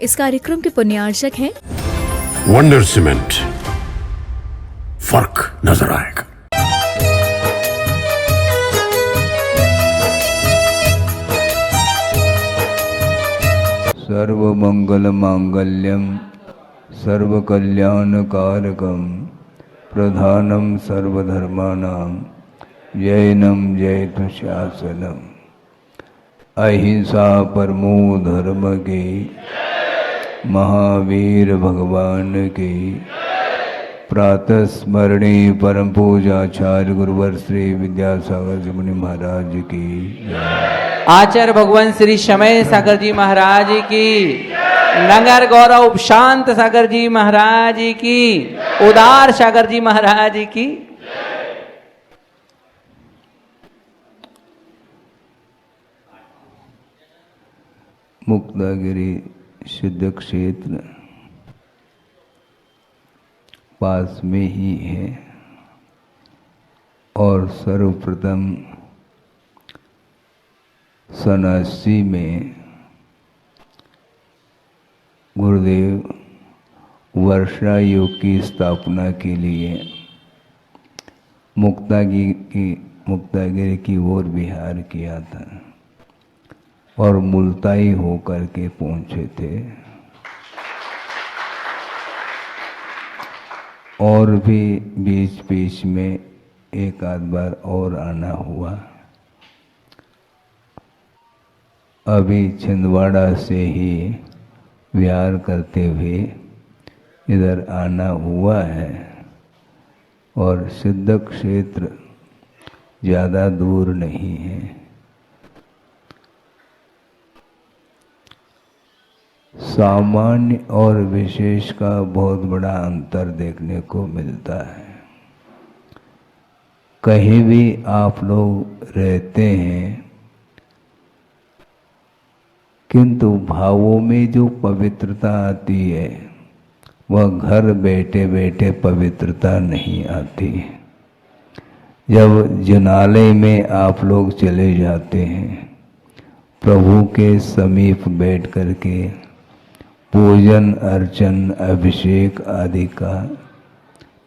इस कार्यक्रम के पुण्यार्चक हैं वंडर सीमेंट। फर्क नजर आएगा। सर्वमंगल मांगल्यम सर्वकल्याणकारकम प्रधानम सर्वधर्माणां जैनम जयतु शासनम। अहिंसा परमो धर्म के महावीर भगवान के प्रातः स्मरणी परम पूजाचार्य गुरुवर श्री विद्यासागर जी मुनि महाराज की आचार्य भगवान श्री समय सागर जी महाराज की, नगर गौरव शांत सागर जी महाराज की, उदार सागर जी महाराज की। मुक्तागिरी सिद्ध क्षेत्र पास में ही है और सर्वप्रथम 87 में गुरुदेव वर्षा योग की स्थापना के लिए मुक्तागिरी की ओर विहार किया था और मुल्ताई होकर के पहुंचे थे। और भी बीच बीच में एक आध बार और आना हुआ। अभी छिंदवाड़ा से ही विहार करते हुए इधर आना हुआ है और सिद्ध क्षेत्र ज़्यादा दूर नहीं है। सामान्य और विशेष का बहुत बड़ा अंतर देखने को मिलता है। कहीं भी आप लोग रहते हैं किंतु भावों में जो पवित्रता आती है वह घर बैठे बैठे पवित्रता नहीं आती। जब जनालय में आप लोग चले जाते हैं, प्रभु के समीप बैठ करके पूजन अर्चन अभिषेक आदि का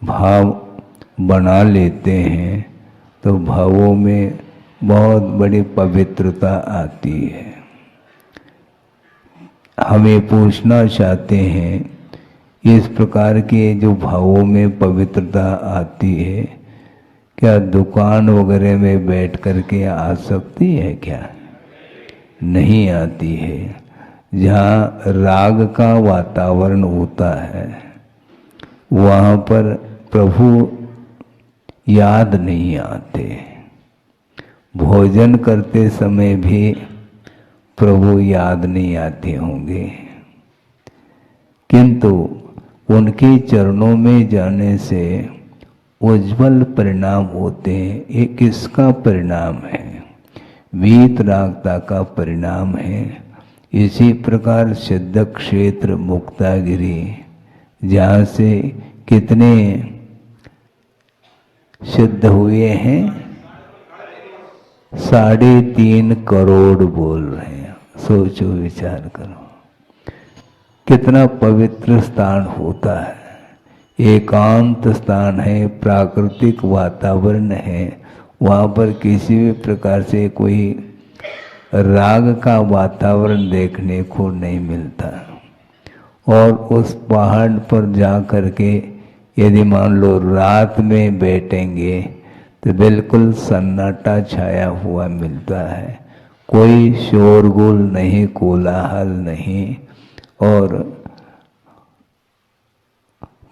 भाव बना लेते हैं तो भावों में बहुत बड़ी पवित्रता आती है। हमें पूछना चाहते हैं, इस प्रकार के जो भावों में पवित्रता आती है क्या दुकान वगैरह में बैठ करके आ सकती है? क्या नहीं आती है। जहाँ राग का वातावरण होता है वहाँ पर प्रभु याद नहीं आते। भोजन करते समय भी प्रभु याद नहीं आते होंगे, किंतु उनके चरणों में जाने से उज्जवल परिणाम होते हैं। ये किसका परिणाम है? वीतरागता का परिणाम है। इसी प्रकार सिद्ध क्षेत्र मुक्तागिरी, जहाँ से कितने सिद्ध हुए हैं? 3.5 करोड़ बोल रहे हैं। सोचो, विचार करो कितना पवित्र स्थान होता है। एकांत स्थान है, प्राकृतिक वातावरण है। वहाँ पर किसी भी प्रकार से कोई राग का वातावरण देखने को नहीं मिलता। और उस पहाड़ पर जा कर के यदि मान लो रात में बैठेंगे तो बिल्कुल सन्नाटा छाया हुआ मिलता है। कोई शोरगुल नहीं, कोलाहल नहीं, और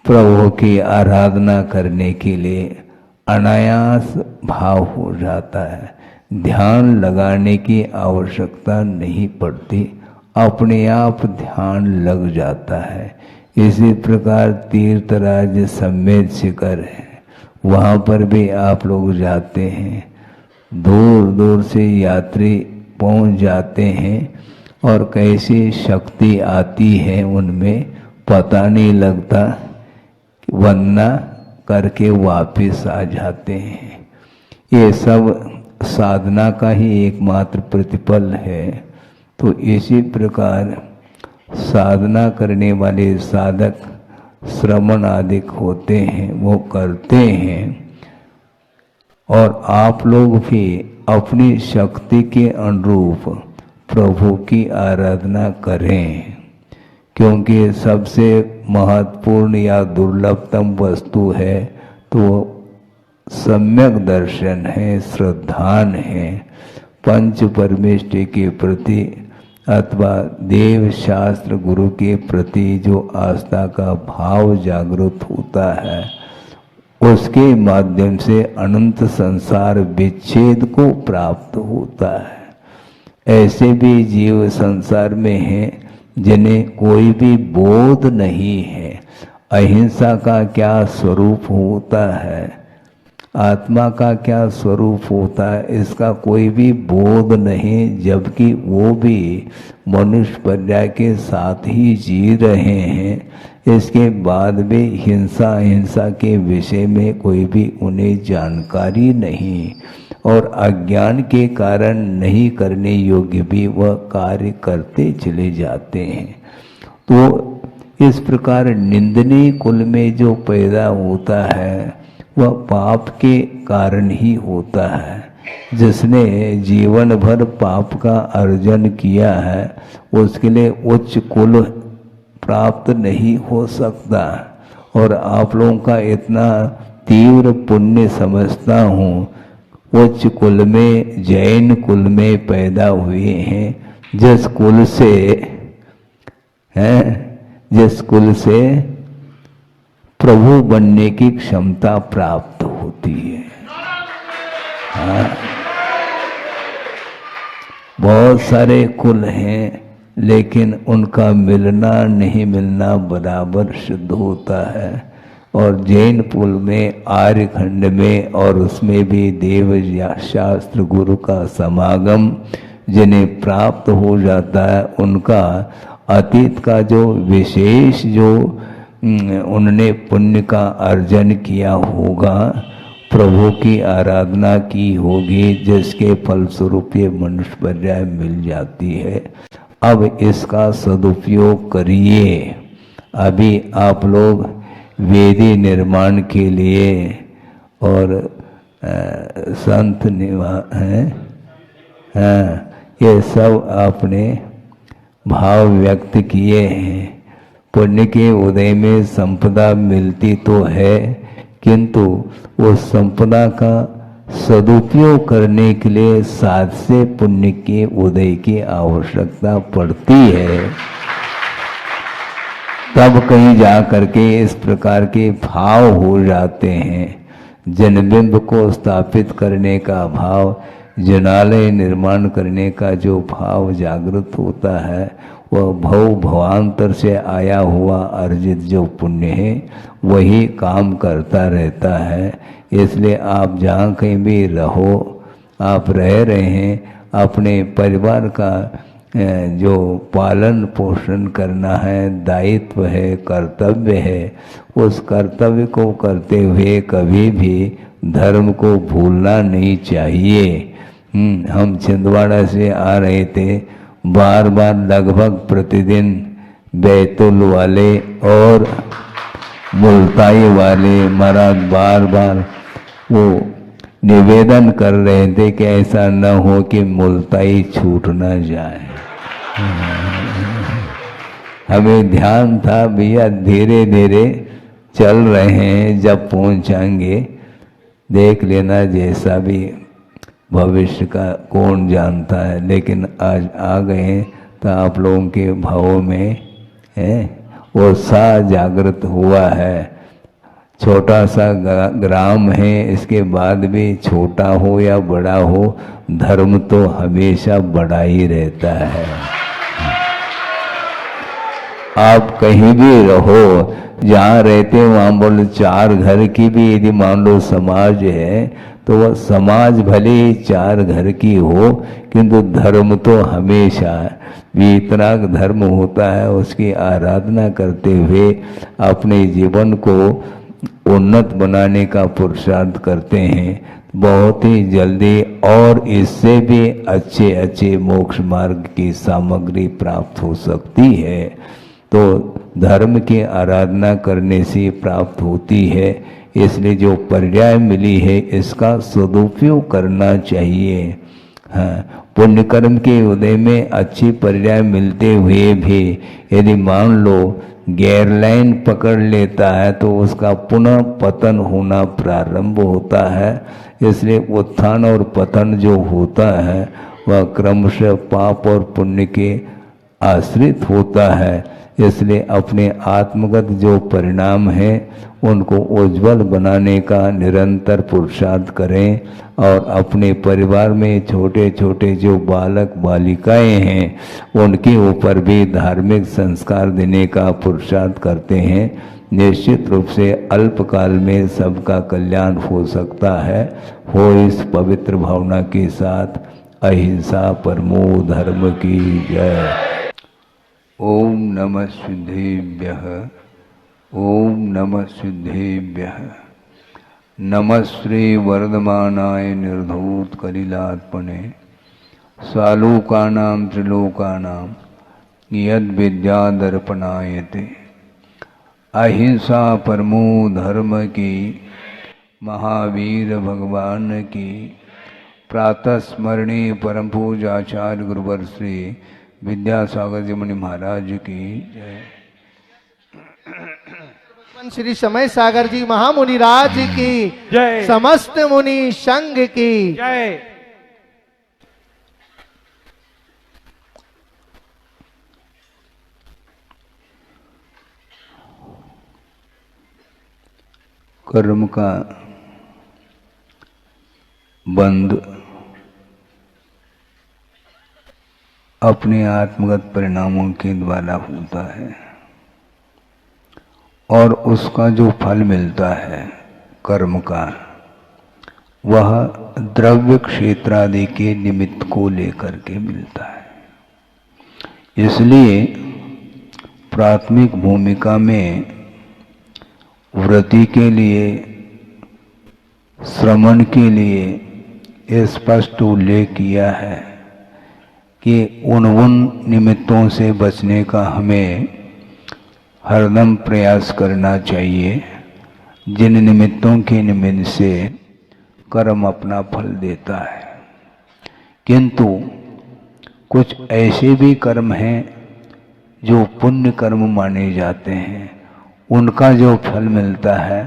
प्रभु की आराधना करने के लिए अनायास भाव हो जाता है। ध्यान लगाने की आवश्यकता नहीं पड़ती, अपने आप ध्यान लग जाता है। इसी प्रकार तीर्थराज समेत शिखर है, वहाँ पर भी आप लोग जाते हैं। दूर दूर से यात्री पहुँच जाते हैं और कैसी शक्ति आती है उनमें पता नहीं लगता। वंदना करके वापस आ जाते हैं। ये सब साधना का ही एकमात्र प्रतिफल है। तो इसी प्रकार साधना करने वाले साधक श्रवण आदि होते हैं वो करते हैं, और आप लोग भी अपनी शक्ति के अनुरूप प्रभु की आराधना करें, क्योंकि सबसे महत्वपूर्ण या दुर्लभतम वस्तु है तो सम्यक दर्शन है, श्रद्धान है। पंच परमेष्टि के प्रति अथवा देव शास्त्र गुरु के प्रति जो आस्था का भाव जागृत होता है, उसके माध्यम से अनंत संसार विच्छेद को प्राप्त होता है। ऐसे भी जीव संसार में हैं जिन्हें कोई भी बोध नहीं है, अहिंसा का क्या स्वरूप होता है, आत्मा का क्या स्वरूप होता है, इसका कोई भी बोध नहीं, जबकि वो भी मनुष्य पर्याय के साथ ही जी रहे हैं। इसके बाद भी हिंसा के विषय में कोई भी उन्हें जानकारी नहीं, और अज्ञान के कारण नहीं करने योग्य भी वह कार्य करते चले जाते हैं। तो इस प्रकार निंदनीय कुल में जो पैदा होता है वह पाप के कारण ही होता है। जिसने जीवन भर पाप का अर्जन किया है उसके लिए उच्च कुल प्राप्त नहीं हो सकता। और आप लोगों का इतना तीव्र पुण्य समझता हूँ, उच्च कुल में जैन कुल में पैदा हुए हैं, जिस कुल से प्रभु बनने की क्षमता प्राप्त होती है। हाँ, बहुत सारे कुल हैं लेकिन उनका मिलना नहीं मिलना बराबर सिद्ध होता है। और जैन कुल में आर्यखंड में और उसमें भी देव या शास्त्र गुरु का समागम जिन्हें प्राप्त हो जाता है, उनका अतीत का जो विशेष जो उन्होंने पुण्य का अर्जन किया होगा, प्रभु की आराधना की होगी, जिसके फलस्वरूप ये मनुष्य पर्याय मिल जाती है। अब इसका सदुपयोग करिए। अभी आप लोग वेदी निर्माण के लिए और संत ये सब आपने भाव व्यक्त किए हैं। पुण्य के उदय में संपदा मिलती तो है, किंतु उस संपदा का सदुपयोग करने के लिए साध से पुण्य के उदय की आवश्यकता पड़ती है। तब कहीं जा करके इस प्रकार के भाव हो जाते हैं। जनबिंब को स्थापित करने का भाव, जनालय निर्माण करने का जो भाव जागृत होता है, वह भवांतर से आया हुआ अर्जित जो पुण्य है वही काम करता रहता है। इसलिए आप जहाँ कहीं भी रहो, आप रह रहे हैं, अपने परिवार का जो पालन पोषण करना है, दायित्व है, कर्तव्य है, उस कर्तव्य को करते हुए कभी भी धर्म को भूलना नहीं चाहिए। हम छिंदवाड़ा से आ रहे थे, बार बार लगभग प्रतिदिन बैतुल वाले और मुल्ताई वाले महाराज बार बार वो निवेदन कर रहे थे कि ऐसा न हो कि मुल्ताई छूट न जाए। हमें ध्यान था भैया धीरे धीरे चल रहे हैं, जब पहुंचाएंगे देख लेना, जैसा भी भविष्य का कौन जानता है। लेकिन आज आ गए तो आप लोगों के भावों में वो उत्साह जागृत हुआ है। छोटा सा ग्राम है, इसके बाद भी छोटा हो या बड़ा हो, धर्म तो हमेशा बड़ा ही रहता है। आप कहीं भी रहो, जहाँ रहते वहाँ बोलो 4 घर की भी यदि मान लो समाज है, तो वह समाज भले ही 4 घर की हो, किंतु धर्म तो हमेशा वितराग धर्म होता है। उसकी आराधना करते हुए अपने जीवन को उन्नत बनाने का पुरुषार्थ करते हैं। बहुत ही जल्दी और इससे भी अच्छे अच्छे मोक्ष मार्ग की सामग्री प्राप्त हो सकती है। तो धर्म की आराधना करने से प्राप्त होती है, इसलिए जो पर्याय मिली है इसका सदुपयोग करना चाहिए। हाँ, पुण्य कर्म के उदय में अच्छी पर्याय मिलते हुए भी यदि मान लो गैर लाइन पकड़ लेता है तो उसका पुनः पतन होना प्रारंभ होता है। इसलिए उत्थान और पतन जो होता है वह क्रमशः पाप और पुण्य के आश्रित होता है। इसलिए अपने आत्मगत जो परिणाम है उनको उज्जवल बनाने का निरंतर पुरुषार्थ करें और अपने परिवार में छोटे छोटे जो बालक बालिकाएं हैं उनके ऊपर भी धार्मिक संस्कार देने का पुरुषार्थ करते हैं। निश्चित रूप से अल्पकाल में सबका कल्याण हो सकता है। हो इस पवित्र भावना के साथ अहिंसा परमो धर्म की जय। ओम नमः सिद्धेभ्यः। ओम नमः सिद्धेभ्यः। नमः श्री वर्धमानाय निर्धूत कलिलात्मने सालोकानां त्रिलोकानां यद विद्यादर्पणायते। अहिंसा परमो धर्म की महावीर भगवान की प्रातः स्मरणीय परम पूजाचार्य गुरुवर श्री विद्यासागर जी मुनि महाराज की जय। श्री समय सागर जी महामुनि राज की जय। समस्त मुनि संघ की जय। कर्म का बंध अपने आत्मगत परिणामों के द्वारा होता है और उसका जो फल मिलता है कर्म का वह द्रव्य क्षेत्र आदि के निमित्त को लेकर के मिलता है। इसलिए प्राथमिक भूमिका में व्रति के लिए श्रमण के लिए स्पष्ट उल्लेख किया है कि उन निमित्तों से बचने का हमें हरदम प्रयास करना चाहिए जिन निमित्तों के निमित्त से कर्म अपना फल देता है। किंतु कुछ ऐसे भी कर्म हैं जो पुण्य कर्म माने जाते हैं, उनका जो फल मिलता है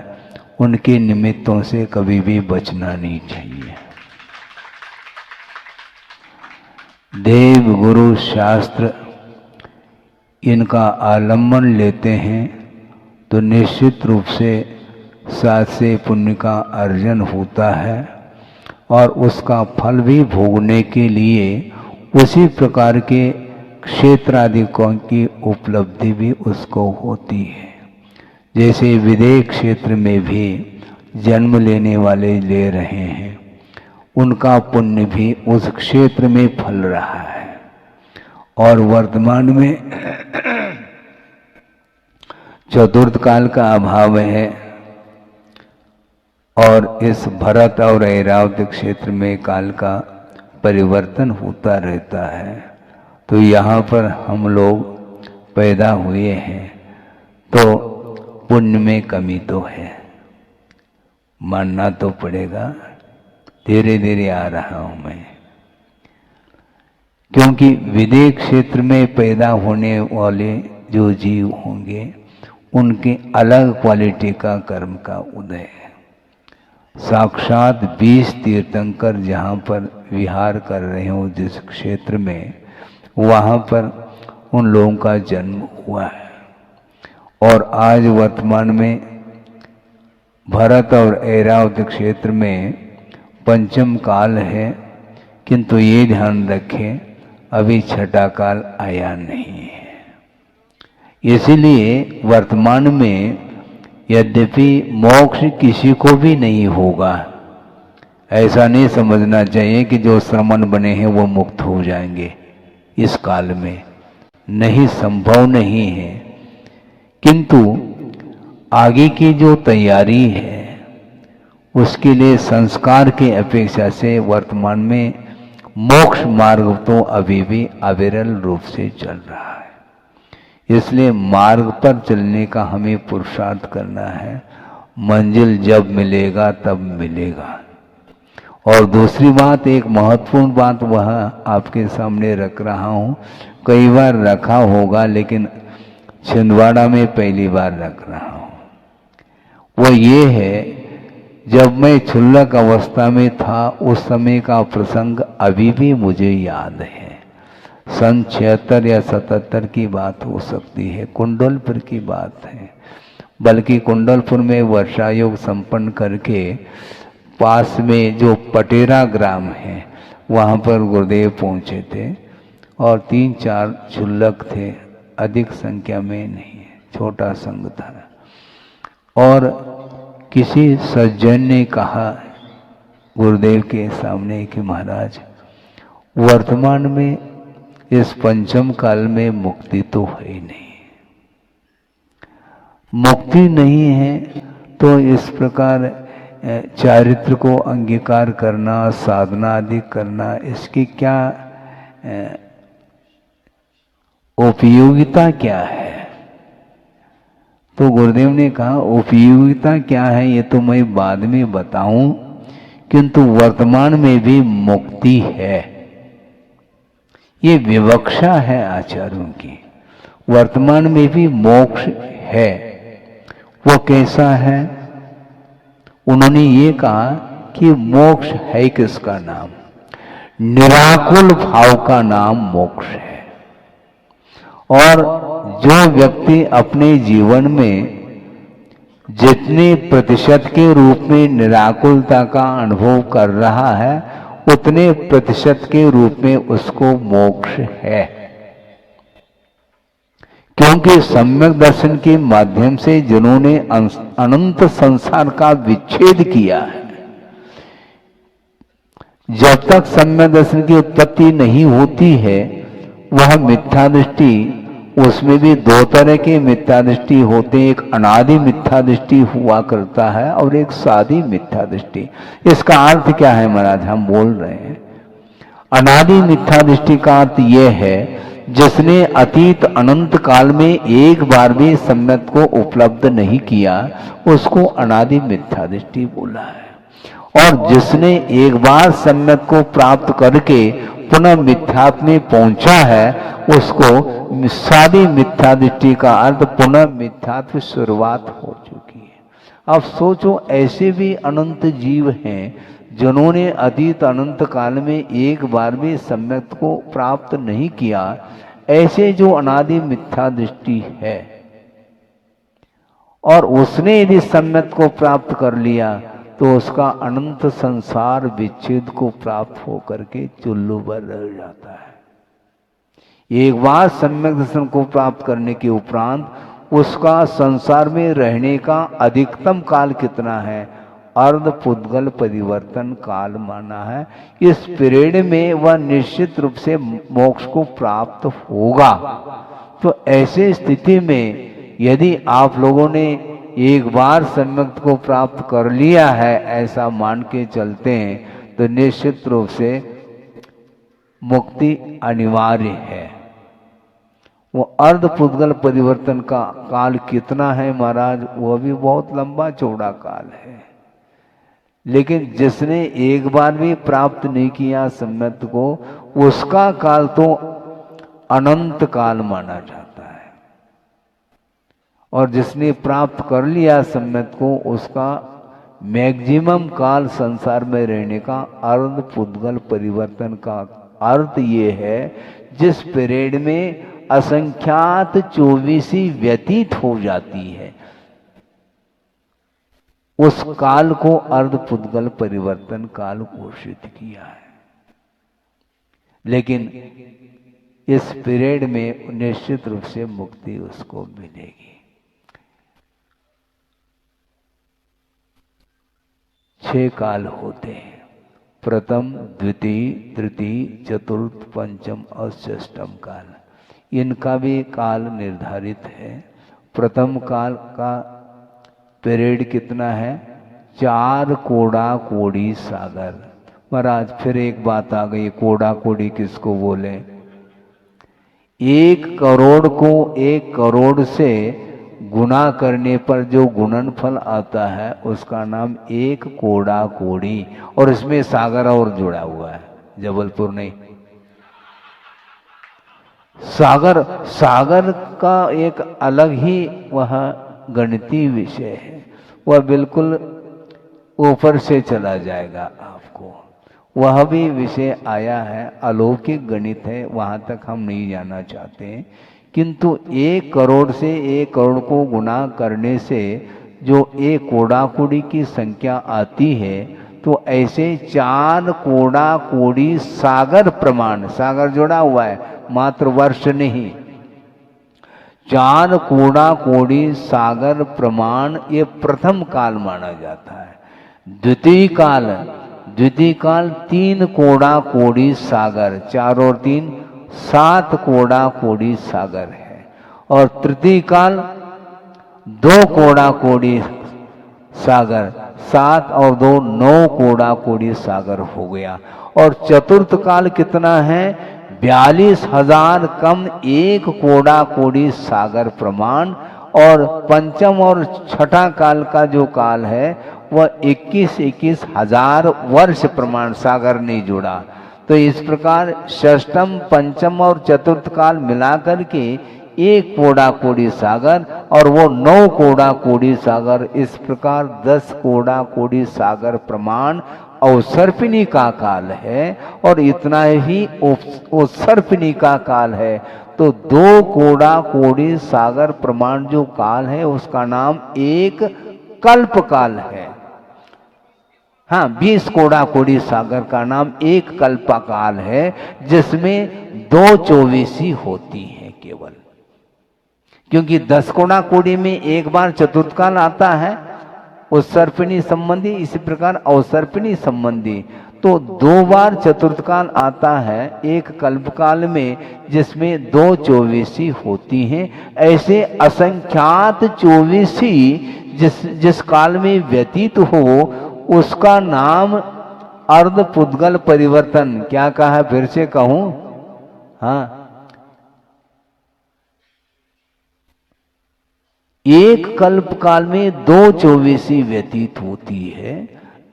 उनके निमित्तों से कभी भी बचना नहीं चाहिए। देव गुरु शास्त्र इनका आलम्बन लेते हैं तो निश्चित रूप से साथ से पुण्य का अर्जन होता है और उसका फल भी भोगने के लिए उसी प्रकार के क्षेत्र आदि की उपलब्धि भी उसको होती है। जैसे विदेह क्षेत्र में भी जन्म लेने वाले ले रहे हैं, उनका पुण्य भी उस क्षेत्र में फल रहा है। और वर्तमान में चतुर्थ काल का अभाव है और इस भरत और ऐरावत क्षेत्र में काल का परिवर्तन होता रहता है। तो यहाँ पर हम लोग पैदा हुए हैं तो पुण्य में कमी तो है, मानना तो पड़ेगा। धीरे धीरे आ रहा हूं मैं, क्योंकि विदेह क्षेत्र में पैदा होने वाले जो जीव होंगे उनके अलग क्वालिटी का कर्म का उदय है। साक्षात 20 तीर्थंकर जहाँ पर विहार कर रहे हो जिस क्षेत्र में, वहाँ पर उन लोगों का जन्म हुआ है। और आज वर्तमान में भरत और ऐरावत क्षेत्र में पंचम काल है, किंतु ये ध्यान रखें अभी छठा काल आया नहीं है। इसलिए वर्तमान में यद्यपि मोक्ष किसी को भी नहीं होगा, ऐसा नहीं समझना चाहिए कि जो श्रमण बने हैं वो मुक्त हो जाएंगे। इस काल में नहीं, संभव नहीं है। किंतु आगे की जो तैयारी है उसके लिए संस्कार की अपेक्षा से वर्तमान में मोक्ष मार्ग तो अभी भी अविरल रूप से चल रहा है। इसलिए मार्ग पर चलने का हमें पुरुषार्थ करना है। मंजिल जब मिलेगा तब मिलेगा। और दूसरी बात, एक महत्वपूर्ण बात वह आपके सामने रख रहा हूँ, कई बार रखा होगा लेकिन छिंदवाड़ा में पहली बार रख रहा हूँ। वो ये है, जब मैं क्षुल्लक अवस्था में था उस समय का प्रसंग अभी भी मुझे याद है। सन 76 या 77 की बात हो सकती है, कुंडलपुर की बात है। बल्कि कुंडलपुर में वर्षा योग संपन्न करके पास में जो पटेरा ग्राम है वहाँ पर गुरुदेव पहुँचे थे और 3-4 क्षुल्लक थे, अधिक संख्या में नहीं, छोटा संघ था। और किसी सज्जन ने कहा गुरुदेव के सामने कि महाराज, वर्तमान में इस पंचम काल में मुक्ति तो है ही नहीं। मुक्ति नहीं है तो इस प्रकार चारित्र को अंगीकार करना, साधना आदि करना, इसकी क्या उपयोगिता क्या है? तो गुरुदेव ने कहा उपयोगिता क्या है ये तो मैं बाद में बताऊं, किंतु वर्तमान में भी मुक्ति है। ये विवक्षा है आचार्यों की। वर्तमान में भी मोक्ष है। वो कैसा है? उन्होंने ये कहा कि मोक्ष है किसका नाम? निराकुल भाव का नाम मोक्ष है। और जो व्यक्ति अपने जीवन में जितने प्रतिशत के रूप में निराकुलता का अनुभव कर रहा है उतने प्रतिशत के रूप में उसको मोक्ष है। क्योंकि सम्यक दर्शन के माध्यम से जिन्होंने अनंत संसार का विच्छेद किया है, जब तक सम्यक दर्शन की उत्पत्ति नहीं होती है वह मिथ्या दृष्टि, उसमें भी दो तरह के मिथ्या दृष्टि होते हैं। एक अनादि मिथ्या दृष्टि हुआ करता है और एक सादी मिथ्या दृष्टि। इसका अर्थ क्या है महाराज? हम बोल रहे हैं अनादि मिथ्या दृष्टि का अर्थ यह है जिसने अतीत अनंत काल में एक बार भी सम्यक को उपलब्ध नहीं किया, उसको अनादि मिथ्या दृष्टि बोला है। और जिसने एक बार सम्यक को प्राप्त करके पुनः मिथ्यात्व में पहुंचा है उसको सादी मिथ्या दृष्टि का अर्थ पुनः मिथ्यात्व शुरुआत हो चुकी है। अब सोचो, ऐसे भी अनंत जीव हैं जिन्होंने अतीत अनंत काल में एक बार भी सम्यक को प्राप्त नहीं किया। ऐसे जो अनादि मिथ्या दृष्टि है और उसने यदि सम्यक को प्राप्त कर लिया तो उसका अनंत संसार विच्छेद को प्राप्त होकर के चुल्लू भर रह जाता है। एक बार सम्यक दर्शन को प्राप्त करने के उपरांत उसका संसार में रहने का अधिकतम काल कितना है? अर्ध पुद्गल परिवर्तन काल माना है। इस पीरियड में वह निश्चित रूप से मोक्ष को प्राप्त होगा। तो ऐसे स्थिति में यदि आप लोगों ने एक बार सम्यक को प्राप्त कर लिया है ऐसा मान के चलते हैं तो निश्चित रूप से मुक्ति अनिवार्य है। वो अर्ध पुद्गल परिवर्तन का काल कितना है महाराज? वह भी बहुत लंबा चौड़ा काल है। लेकिन जिसने एक बार भी प्राप्त नहीं किया सम्यक को, उसका काल तो अनंत काल माना जाता है। और जिसने प्राप्त कर लिया सम्यक को, उसका मैक्सिमम काल संसार में रहने का अर्ध पुद्गल परिवर्तन का अर्थ ये है जिस पीरियड में असंख्यात 24 व्यतीत हो जाती है, उस काल को अर्ध पुद्गल परिवर्तन काल घोषित किया है। लेकिन इस पीरियड में निश्चित रूप से मुक्ति उसको मिलेगी। 6 काल होते हैं, प्रथम, द्वितीय, तृतीय, चतुर्थ, पंचम और षष्ठम काल। इनका भी काल निर्धारित है। प्रथम काल का पीरियड कितना है? चार कोड़ा कोड़ी सागर। महाराज फिर एक बात आ गई, कोड़ा कोड़ी किसको बोले? 1 करोड़ को 1 करोड़ से गुना करने पर जो गुणनफल आता है उसका नाम 1 कोड़ा कोड़ी, और इसमें सागर और जुड़ा हुआ है, जबलपुर नहीं। सागर, सागर का एक अलग ही वह गणितीय विषय है, वह बिल्कुल ऊपर से चला जाएगा आपको। वह भी विषय आया है, अलौकिक गणित है, वहां तक हम नहीं जाना चाहते। किंतु 1 करोड़ से 1 करोड़ को गुना करने से जो 1 कोड़ा कोड़ी की संख्या आती है, तो ऐसे 4 कोड़ा कोड़ी सागर प्रमाण, सागर जुड़ा हुआ है, मात्र वर्ष नहीं, 4 कोड़ा कोड़ी सागर प्रमाण ये प्रथम काल माना जाता है। द्वितीय काल, द्वितीय काल 3 कोड़ा कोड़ी सागर, 4 और 3 7 कोड़ा कोड़ी सागर है। और तृतीय काल 2 कोड़ा कोड़ी सागर, 7 और 2 9 कोड़ा कोड़ी सागर हो गया। और चतुर्थ काल कितना है? 42,000 कम 1 कोड़ा कोड़ी सागर प्रमाण। और पंचम और छठा काल का जो काल है वह 21 हजार वर्ष प्रमाण, सागर नहीं जुड़ा। तो इस प्रकार षष्ठम, पंचम और चतुर्थ काल मिलाकर के 1 कोड़ा कोड़ी सागर, और वो 9 कोड़ा कोड़ी सागर, इस प्रकार 10 कोड़ा कोड़ी सागर प्रमाण अवसर्पिणी का काल है। और इतना ही उत्सर्पिणी का काल है। तो 2 कोड़ा कोड़ी सागर प्रमाण जो काल है उसका नाम एक कल्प काल है। हाँ, 20 कोड़ा कोड़ी सागर का नाम एक कल्प काल है, जिसमें 2 चौबीसी होती हैं केवल। क्योंकि 10 कोड़ा कोड़ी में एक बार चतुर्थ काल आता है उत्सर्पिणी संबंधी, इसी प्रकार अवसर्पिणी संबंधी। तो 2 बार चतुर्थ काल आता है एक कल्पकाल में, जिसमें 2 चौबीसी होती हैं। ऐसे असंख्यात चौबीसी जिस काल में व्यतीत हो उसका नाम अर्ध पुद्गल परिवर्तन, क्या कहा, फिर से कहूं? हाँ, एक कल्प काल में 2 चौबीसी व्यतीत होती है।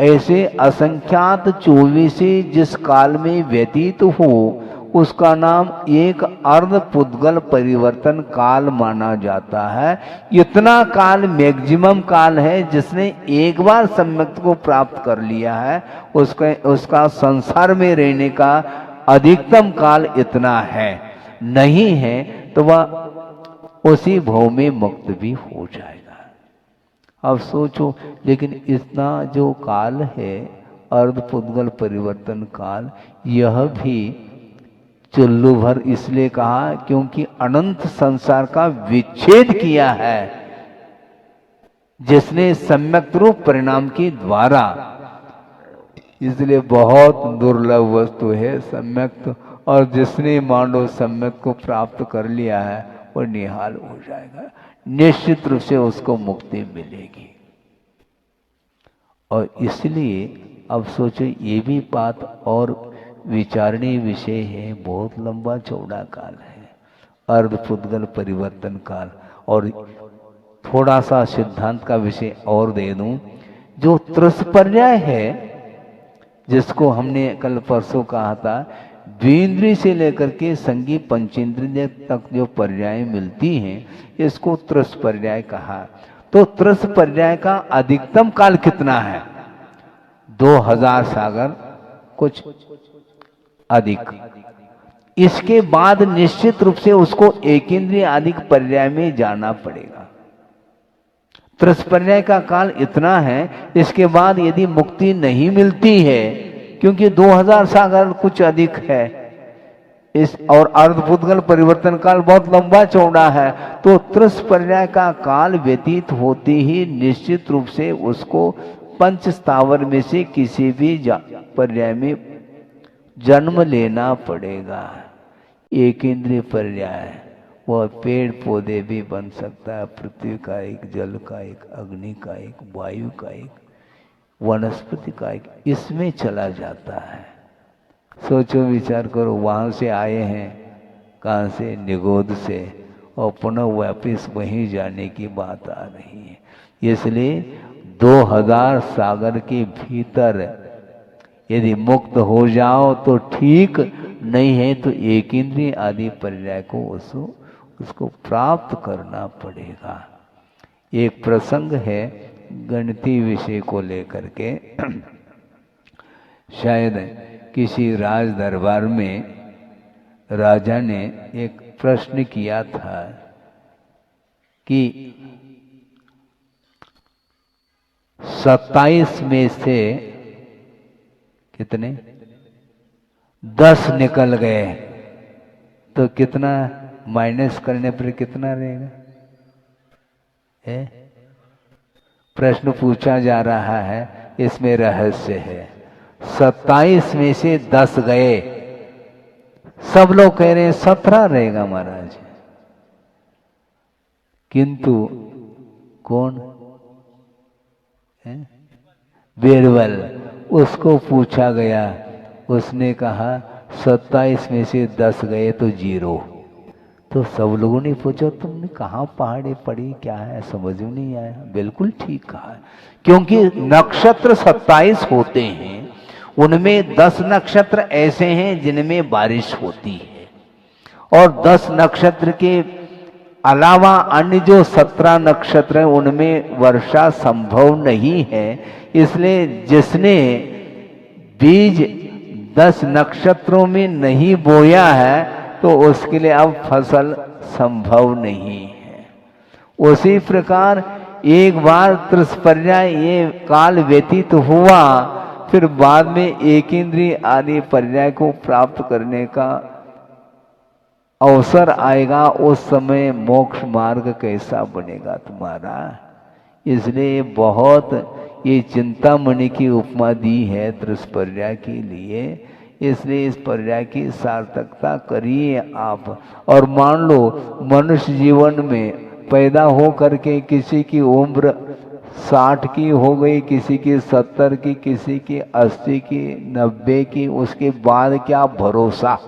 ऐसे असंख्यात चौबीसी जिस काल में व्यतीत हो उसका नाम एक अर्ध पुद्गल परिवर्तन काल माना जाता है। इतना काल मैक्सिमम काल है, जिसने एक बार सम्यक्त को प्राप्त कर लिया है उसका संसार में रहने का अधिकतम काल इतना है। नहीं है तो वह उसी भव में मुक्त भी हो जाएगा। अब सोचो, लेकिन इतना जो काल है अर्ध पुद्गल परिवर्तन काल, यह भी चुल्लू भर इसलिए कहा क्योंकि अनंत संसार का विच्छेद किया है जिसने सम्यक रूप परिणाम के द्वारा। इसलिए बहुत दुर्लभ वस्तु है सम्यक, और जिसने मानो सम्यक को प्राप्त कर लिया है वो निहाल हो जाएगा, निश्चित रूप से उसको मुक्ति मिलेगी। और इसलिए अब सोचो, ये भी बात और विचारणीय विषय है, बहुत लंबा चौड़ा काल है अर्ध पुद्गल परिवर्तन काल। और थोड़ा सा सिद्धांत का विषय और दे दूं, जो त्रसपर्याय है जिसको हमने कल परसों कहा था, द्विंद्रिय से लेकर के संगी पंचेंद्रिय तक जो पर्याय मिलती हैं इसको त्रस पर्याय कहा। तो त्रस पर्याय का अधिकतम काल कितना है? 2000 सागर कुछ अधिक। इसके बाद निश्चित रूप से उसको एकेंद्रिय अधिक पर्याय में जाना पड़ेगा। त्रस पर्याय का काल इतना है, इसके बाद यदि मुक्ति नहीं मिलती है, क्योंकि 2000 सागर कुछ अधिक है इस, और अर्धपुद्गल परिवर्तन काल बहुत लंबा चौड़ा है, तो त्रस पर्याय का काल व्यतीत होते ही निश्चित रूप से उसको पंच स्थावर में से किसी भी पर्याय में जन्म लेना पड़ेगा। एक इंद्रिय पर्याय, वह पेड़ पौधे भी बन सकता है, पृथ्वी का एक, जल का एक, अग्नि का एक, वायु का एक, वनस्पति काय इसमें चला जाता है। सोचो विचार करो, वहाँ से आए हैं, कहाँ से, निगोद से, और पुनः वापिस वहीं जाने की बात आ रही है। इसलिए 2000 सागर के भीतर यदि मुक्त हो जाओ तो ठीक, नहीं है तो एक इंद्रिय आदि पर्याय को उसको प्राप्त करना पड़ेगा। एक प्रसंग है गणितीय विषय को लेकर के। शायद किसी राज दरबार में राजा ने एक प्रश्न किया था कि 27 में से कितने 10 निकल गए तो कितना माइनस करने पर कितना रहेगा? प्रश्न पूछा जा रहा है, इसमें रहस्य है। 27 में से 10 गए, सब लोग कह रहे हैं 17 रहेगा महाराज, किंतु कौन है? बीरबल, उसको पूछा गया, उसने कहा 27 में से 10 गए तो 0। तो सब लोगों ने पूछा तुमने कहाँ पहाड़ी पड़ी, क्या है, समझ में नहीं आया। बिल्कुल ठीक कहा है, क्योंकि नक्षत्र 27 होते हैं, उनमें 10 नक्षत्र ऐसे हैं जिनमें बारिश होती है, और 10 नक्षत्र के अलावा अन्य जो 17 नक्षत्र हैं उनमें वर्षा संभव नहीं है। इसलिए जिसने बीज 10 नक्षत्रों में नहीं बोया है तो उसके लिए अब फसल संभव नहीं है। उसी प्रकार एक बार त्रिस्पर्याय ये काल व्यतीत हुआ, फिर बाद में एक इंद्रिय आदि पर्याय को प्राप्त करने का अवसर आएगा, उस समय मोक्ष मार्ग कैसा बनेगा तुम्हारा। इसलिए बहुत ये चिंतामणि की उपमा दी है त्रिस्पर्याय के लिए। इसलिए इस पर्याय की सार्थकता करिए आप। और मान लो मनुष्य जीवन में पैदा हो करके किसी की उम्र 60 की हो गई, किसी की 70 की, किसी की 80 की, 90 की, उसके बाद क्या भरोसा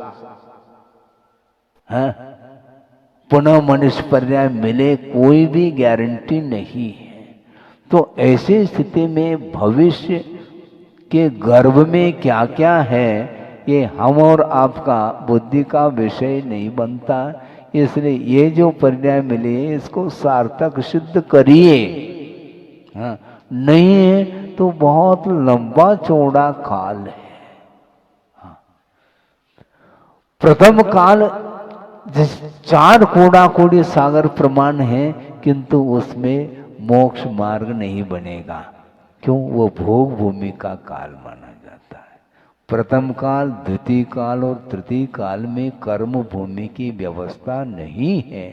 है पुनः मनुष्य पर्याय मिले, कोई भी गारंटी नहीं है। तो ऐसी स्थिति में भविष्य के गर्भ में क्या क्या है ये हम और आपका बुद्धि का विषय नहीं बनता। इसलिए ये जो पर्याय मिले इसको सार्थक सिद्ध करिए। हाँ, नहीं है तो बहुत लंबा चौड़ा काल है। हाँ। प्रथम काल 4 कोड़ा कोड़ी सागर प्रमाण है, किंतु उसमें मोक्ष मार्ग नहीं बनेगा। क्यों? वो भोग भूमि का काल माना जाता है। प्रथम काल, द्वितीय काल और तृतीय काल में कर्म भूमि की व्यवस्था नहीं है,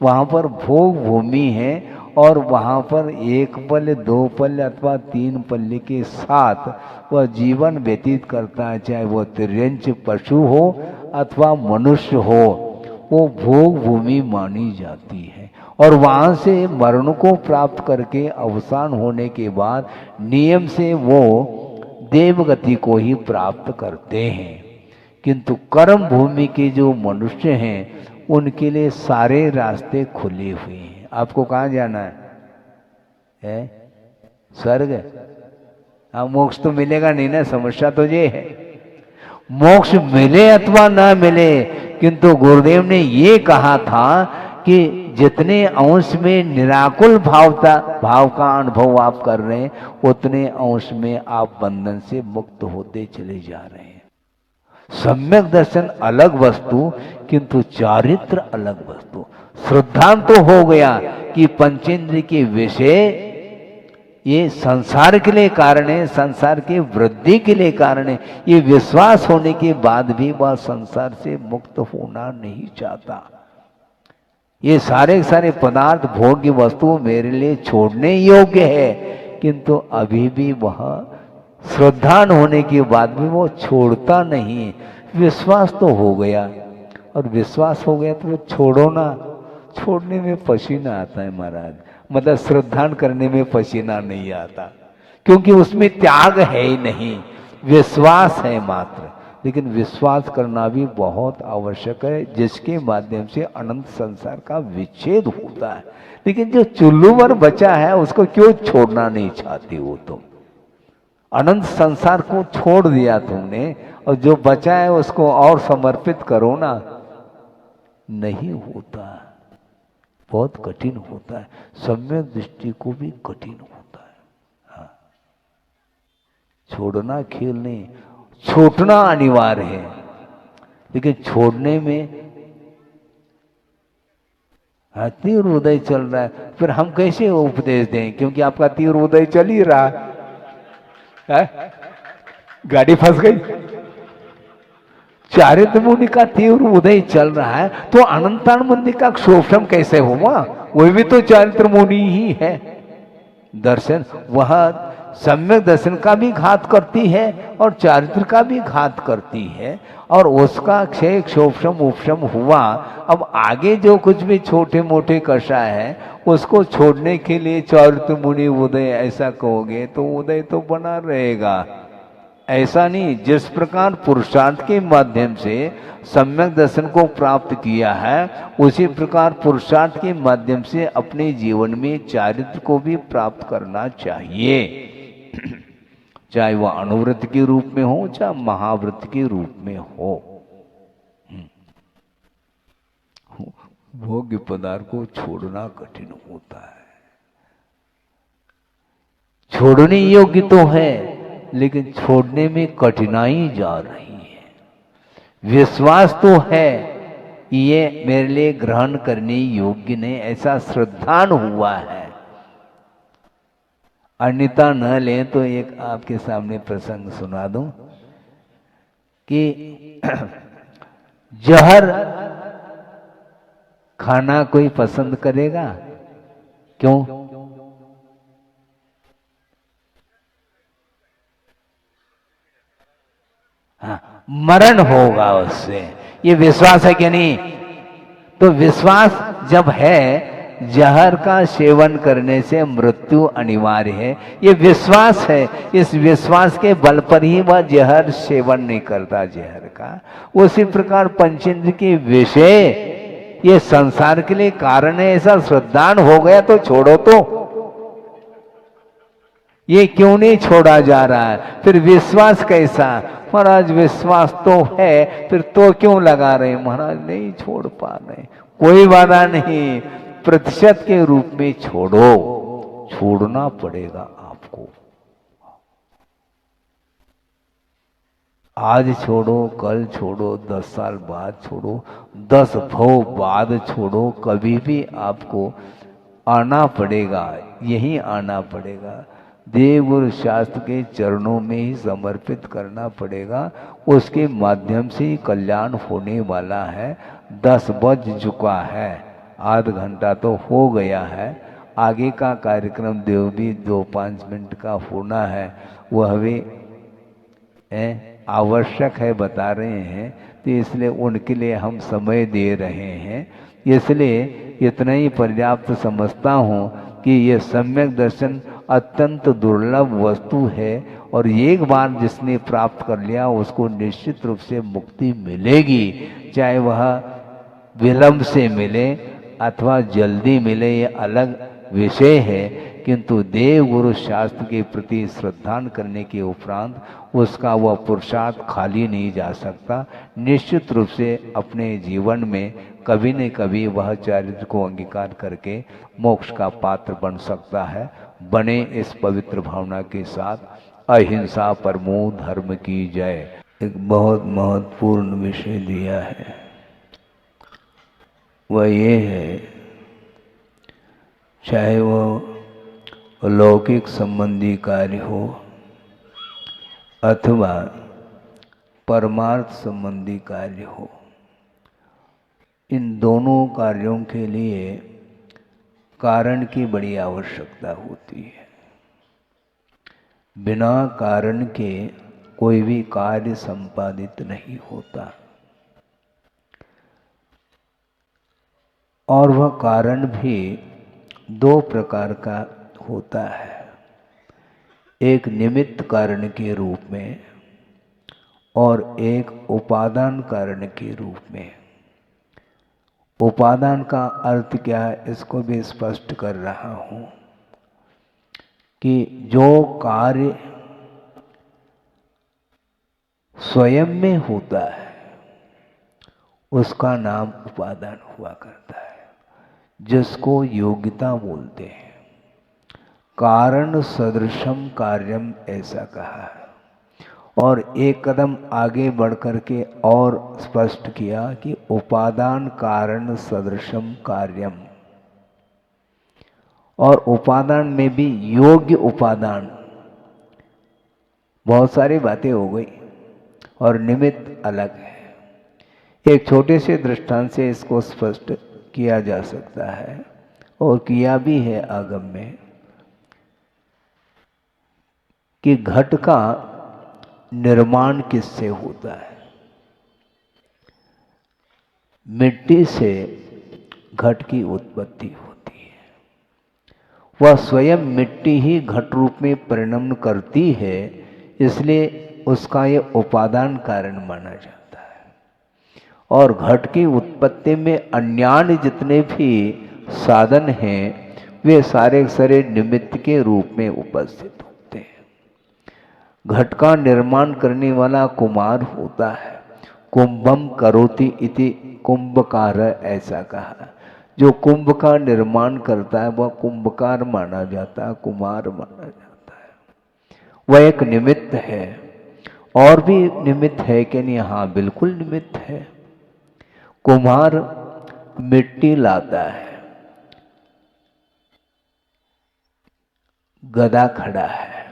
वहाँ पर भोग भूमि है, और वहाँ पर 1 पल्य 2 पल्य अथवा 3 पल्य के साथ वह जीवन व्यतीत करता है, चाहे वो तिर्यंच पशु हो अथवा मनुष्य हो, वो भोग भूमि मानी जाती है। और वहाँ से मरण को प्राप्त करके अवसान होने के बाद नियम से वो देवगति को ही प्राप्त करते हैं। किंतु कर्म भूमि के जो मनुष्य हैं उनके लिए सारे रास्ते खुले हुए हैं। आपको कहाँ जाना है? स्वर्ग? हाँ, मोक्ष तो मिलेगा नहीं ना, समस्या तो ये है। मोक्ष मिले अथवा ना मिले, किंतु गुरुदेव ने ये कहा था कि जितने अंश में निराकुल भाव का अनुभव आप कर रहे हैं, उतने अंश में आप बंधन से मुक्त होते चले जा रहे हैं। सम्यक दर्शन अलग वस्तु, किंतु चारित्र अलग वस्तु। श्रद्धा तो हो गया कि पंचेंद्रिय के विषय ये संसार के लिए कारण है, संसार की वृद्धि के लिए कारण है। ये विश्वास होने के बाद भी वह संसार से मुक्त होना नहीं चाहता। ये सारे सारे पदार्थ भोग्य वस्तु मेरे लिए छोड़ने योग्य है, किंतु अभी भी वह श्रद्धान होने के बाद भी वो छोड़ता नहीं। विश्वास तो हो गया, और विश्वास हो गया तो छोड़ो ना, छोड़ने में पसीना आता है महाराज, मतलब श्रद्धान करने में पसीना नहीं आता। क्योंकि उसमें त्याग है ही नहीं, विश्वास है मात्र। लेकिन विश्वास करना भी बहुत आवश्यक है, जिसके माध्यम से अनंत संसार का विच्छेद होता है। लेकिन जो चुल्लू पर बचा है उसको क्यों छोड़ना नहीं चाहती हो तुम? अनंत संसार को छोड़ दिया तुमने, और जो बचा है उसको और समर्पित करो ना। नहीं होता, बहुत कठिन होता है। सम्यक दृष्टि को भी कठिन होता है। हाँ, छोड़ना खेल नहीं, छूटना अनिवार्य है। लेकिन छोड़ने में तीव्र उदय चल रहा है, फिर हम कैसे उपदेश दें? क्योंकि आपका तीव्र उदय चल ही रहा है। गाड़ी फंस गई। चारित्र मुनि का तीव्र उदय चल रहा है, तो अनंतान मुनि का शोषण कैसे हुआ? वही भी तो चारित्र मुनि ही है। दर्शन वह सम्यक दर्शन का भी घात करती है और चारित्र का भी घात करती है, और उसका क्षय क्षोभम उपशम हुआ। अब आगे जो कुछ भी छोटे मोटे कषाय है उसको छोड़ने के लिए चारित्र मुनि उदय ऐसा कहोगे तो उदय तो बना रहेगा। ऐसा नहीं, जिस प्रकार पुरुषार्थ के माध्यम से सम्यक दर्शन को प्राप्त किया है, उसी प्रकार पुरुषार्थ के माध्यम से अपने जीवन में चारित्र को भी प्राप्त करना चाहिए। चाहे वह अनुव्रत के रूप में हो, चाहे महाव्रत के रूप में हो। भोग्य पदार्थ को छोड़ना कठिन होता है। छोड़ने योग्य तो है, लेकिन छोड़ने में कठिनाई जा रही है। विश्वास तो है ये मेरे लिए ग्रहण करने योग्य नहीं, ऐसा श्रद्धान हुआ है। अन्यथा न लें तो एक आपके सामने प्रसंग सुना दूं कि जहर खाना कोई पसंद करेगा? क्यों? हाँ, मरण होगा उससे, ये विश्वास है कि नहीं? तो विश्वास जब है, जहर का सेवन करने से मृत्यु अनिवार्य है, ये विश्वास है। इस विश्वास के बल पर ही वह जहर सेवन नहीं करता जहर का। उसी प्रकार पंचेंद्र के विषय ये संसार के लिए कारण है, ऐसा श्रद्धान हो गया तो छोड़ो तो। ये क्यों नहीं छोड़ा जा रहा है? फिर विश्वास कैसा? महाराज विश्वास तो है, फिर तो क्यों लगा रहे? महाराज नहीं छोड़ पा रहे। कोई बाधा नहीं, प्रतिशत के रूप में छोड़ो। छोड़ना पड़ेगा आपको। आज छोड़ो, कल छोड़ो, 10 साल बाद छोड़ो, 10 भव बाद छोड़ो, कभी भी आपको आना पड़ेगा, यही आना पड़ेगा। देव गुरु शास्त्र के चरणों में ही समर्पित करना पड़ेगा। उसके माध्यम से ही कल्याण होने वाला है। 10 बज चुका है, आध घंटा तो हो गया है। आगे का कार्यक्रम देव भी 2-5 मिनट का होना है, वह भी आवश्यक है बता रहे हैं, तो इसलिए उनके लिए हम समय दे रहे हैं। इसलिए इतना ही पर्याप्त समझता हूँ कि ये सम्यक दर्शन अत्यंत दुर्लभ वस्तु है, और एक बार जिसने प्राप्त कर लिया उसको निश्चित रूप से मुक्ति मिलेगी। चाहे वह विलंब से मिले अथवा जल्दी मिले, ये अलग विषय है, किंतु देव गुरु शास्त्र के प्रति श्रद्धान करने के उपरांत उसका वह पुरुषार्थ खाली नहीं जा सकता। निश्चित रूप से अपने जीवन में कभी न कभी वह चारित्र को अंगीकार करके मोक्ष का पात्र बन सकता है। बने इस पवित्र भावना के साथ। अहिंसा परमो धर्म की जय। एक बहुत महत्वपूर्ण विषय दिया है, वह ये है, चाहे वो लौकिक संबंधी कार्य हो अथवा परमार्थ संबंधी कार्य हो, इन दोनों कार्यों के लिए कारण की बड़ी आवश्यकता होती है। बिना कारण के कोई भी कार्य संपादित नहीं होता, और वह कारण भी 2 प्रकार का होता है। एक निमित्त कारण के रूप में और एक उपादान कारण के रूप में। उपादान का अर्थ क्या है इसको भी स्पष्ट कर रहा हूं कि जो कार्य स्वयं में होता है उसका नाम उपादान हुआ करता है, जिसको योग्यता बोलते हैं। कारण सदृशम कार्यम ऐसा कहा है। और एक कदम आगे बढ़ करके और स्पष्ट किया कि उपादान कारण सदृशम कार्यम। और उपादान में भी योग्य उपादान, बहुत सारी बातें हो गई और निमित्त अलग है। एक छोटे से दृष्टांत से इसको स्पष्ट किया जा सकता है और किया भी है आगम में कि घट का निर्माण किससे होता है। मिट्टी से घट की उत्पत्ति होती है। वह स्वयं मिट्टी ही घट रूप में परिणमन करती है, इसलिए उसका ये उपादान कारण माना जाता है। और घट की उत्पत्ति में अन्यान्य जितने भी साधन हैं वे सारे सारे निमित्त के रूप में उपस्थित होते हैं। घट का निर्माण करने वाला कुम्हार होता है। कुंभम करोति इति कुंभकार, ऐसा कहा। जो कुंभ का निर्माण करता है वह कुंभकार माना जाता है, कुम्हार माना जाता है। वह एक निमित्त है। और भी निमित्त है कि नहीं? हाँ, बिल्कुल निमित्त है। कुम्हार मिट्टी लाता है, गधा खड़ा है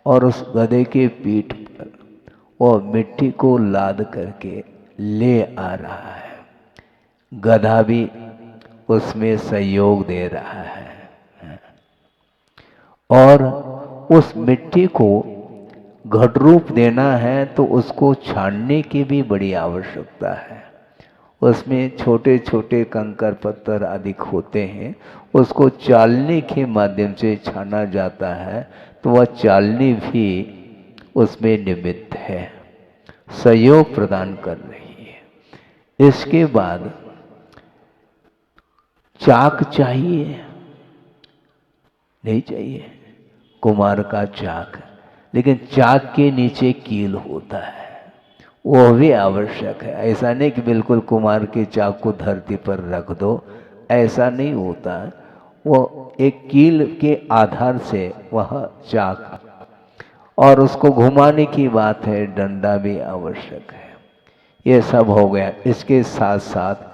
और उस गधे के पीठ पर वो मिट्टी को लाद करके ले आ रहा है। गधा भी उसमें सहयोग दे रहा है और उस मिट्टी को घट रूप देना है तो उसको छानने की भी बड़ी आवश्यकता है। उसमें छोटे छोटे कंकर पत्थर अधिक होते हैं, उसको चालनी के माध्यम से छाना जाता है, तो वह चालनी भी उसमें निमित्त है, सहयोग प्रदान कर रही है। इसके बाद चाक चाहिए, नहीं चाहिए? कुम्हार का चाक, लेकिन चाक के नीचे कील होता है, वो भी आवश्यक है। ऐसा नहीं कि बिल्कुल कुम्हार के चाक को धरती पर रख दो, ऐसा नहीं होता। वो एक कील के आधार से वह चाक, और उसको घुमाने की बात है, डंडा भी आवश्यक है। ये सब हो गया। इसके साथ साथ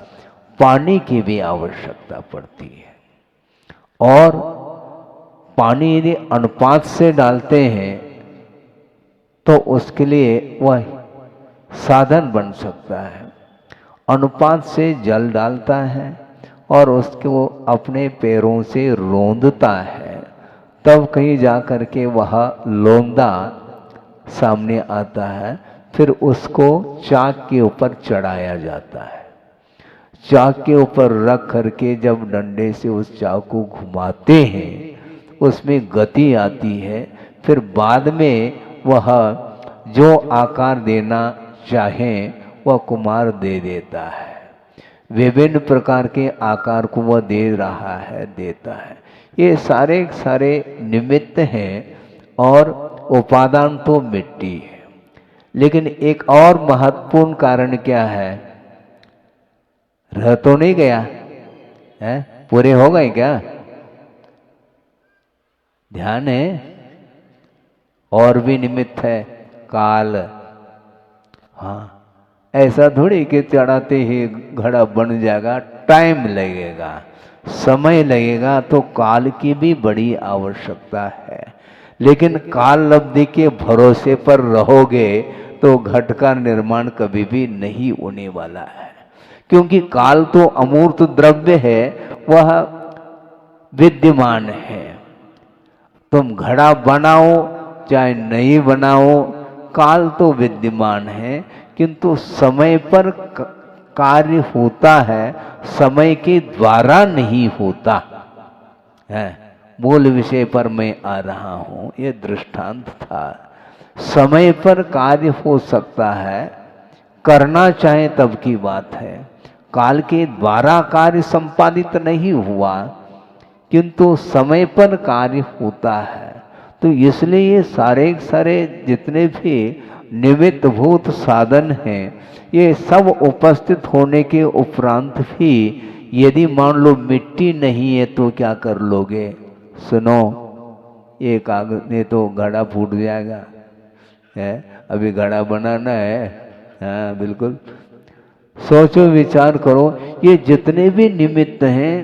पानी की भी आवश्यकता पड़ती है। और पानी यदि अनुपात से डालते हैं तो उसके लिए वह साधन बन सकता है। अनुपात से जल डालता है और उसको अपने पैरों से रोंदता है, तब कहीं जा कर के वह लोंदा सामने आता है। फिर उसको चाक के ऊपर चढ़ाया जाता है। चाक के ऊपर रख करके जब डंडे से उस चाक को घुमाते हैं उसमें गति आती है। फिर बाद में वह जो आकार देना चाहे वह कुम्हार दे देता है। विभिन्न प्रकार के आकार को वह दे रहा है, देता है। ये सारे सारे निमित्त हैं और उपादान तो मिट्टी है। लेकिन एक और महत्वपूर्ण कारण क्या है? रह तो नहीं गया है? पूरे हो गए क्या? ध्यान है? और भी निमित्त है, काल। हाँ, ऐसा थोड़ी कि चढ़ाते ही घड़ा बन जाएगा, टाइम लगेगा, समय लगेगा। तो काल की भी बड़ी आवश्यकता है। लेकिन काल अवधि के भरोसे पर रहोगे तो घट का निर्माण कभी भी नहीं होने वाला है, क्योंकि काल तो अमूर्त द्रव्य है, वह विद्यमान है। तुम घड़ा बनाओ चाहे नहीं बनाओ, काल तो विद्यमान है, किंतु समय पर कार्य होता है, समय के द्वारा नहीं होता है। मूल विषय पर मैं आ रहा हूं। ये दृष्टांत था। समय पर कार्य हो सकता है, करना चाहे तब की बात है। काल के द्वारा कार्य संपादित नहीं हुआ, किंतु समय पर कार्य होता है। तो इसलिए ये सारे सारे जितने भी निमित्त भूत साधन हैं, ये सब उपस्थित होने के उपरांत भी यदि मान लो मिट्टी नहीं है तो क्या कर लोगे? सुनो, ये कागज ने तो घड़ा फूट जाएगा है, अभी घड़ा बनाना है। हाँ बिल्कुल, सोचो विचार करो, ये जितने भी निमित्त हैं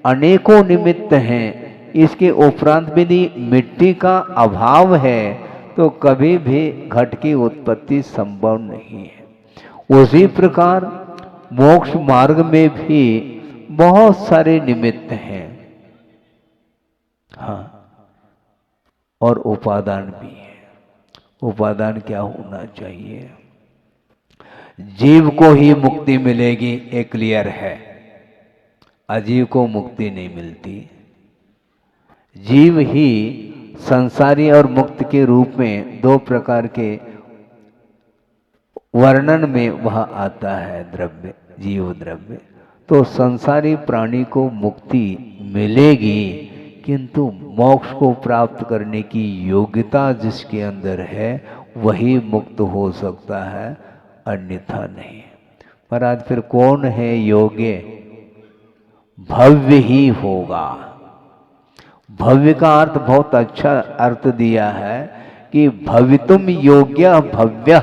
अनेकों निमित्त हैं, इसके उपरांत यदि मिट्टी का अभाव है तो कभी भी घट की उत्पत्ति संभव नहीं है। उसी प्रकार मोक्ष मार्ग में भी बहुत सारे निमित्त हैं। हाँ, और उपादान भी है। उपादान क्या होना चाहिए? जीव को ही मुक्ति मिलेगी, ये क्लियर है। अजीव को मुक्ति नहीं मिलती। जीव ही संसारी और मुक्त के रूप में दो प्रकार के वर्णन में वह आता है द्रव्य, जीव द्रव्य। तो संसारी प्राणी को मुक्ति मिलेगी, किंतु मोक्ष को प्राप्त करने की योग्यता जिसके अंदर है वही मुक्त हो सकता है, अन्यथा नहीं। पर आज फिर कौन है योग्य? भव्य ही होगा। भव्य का अर्थ बहुत अच्छा अर्थ दिया है कि भवितुम योग्य भव्य,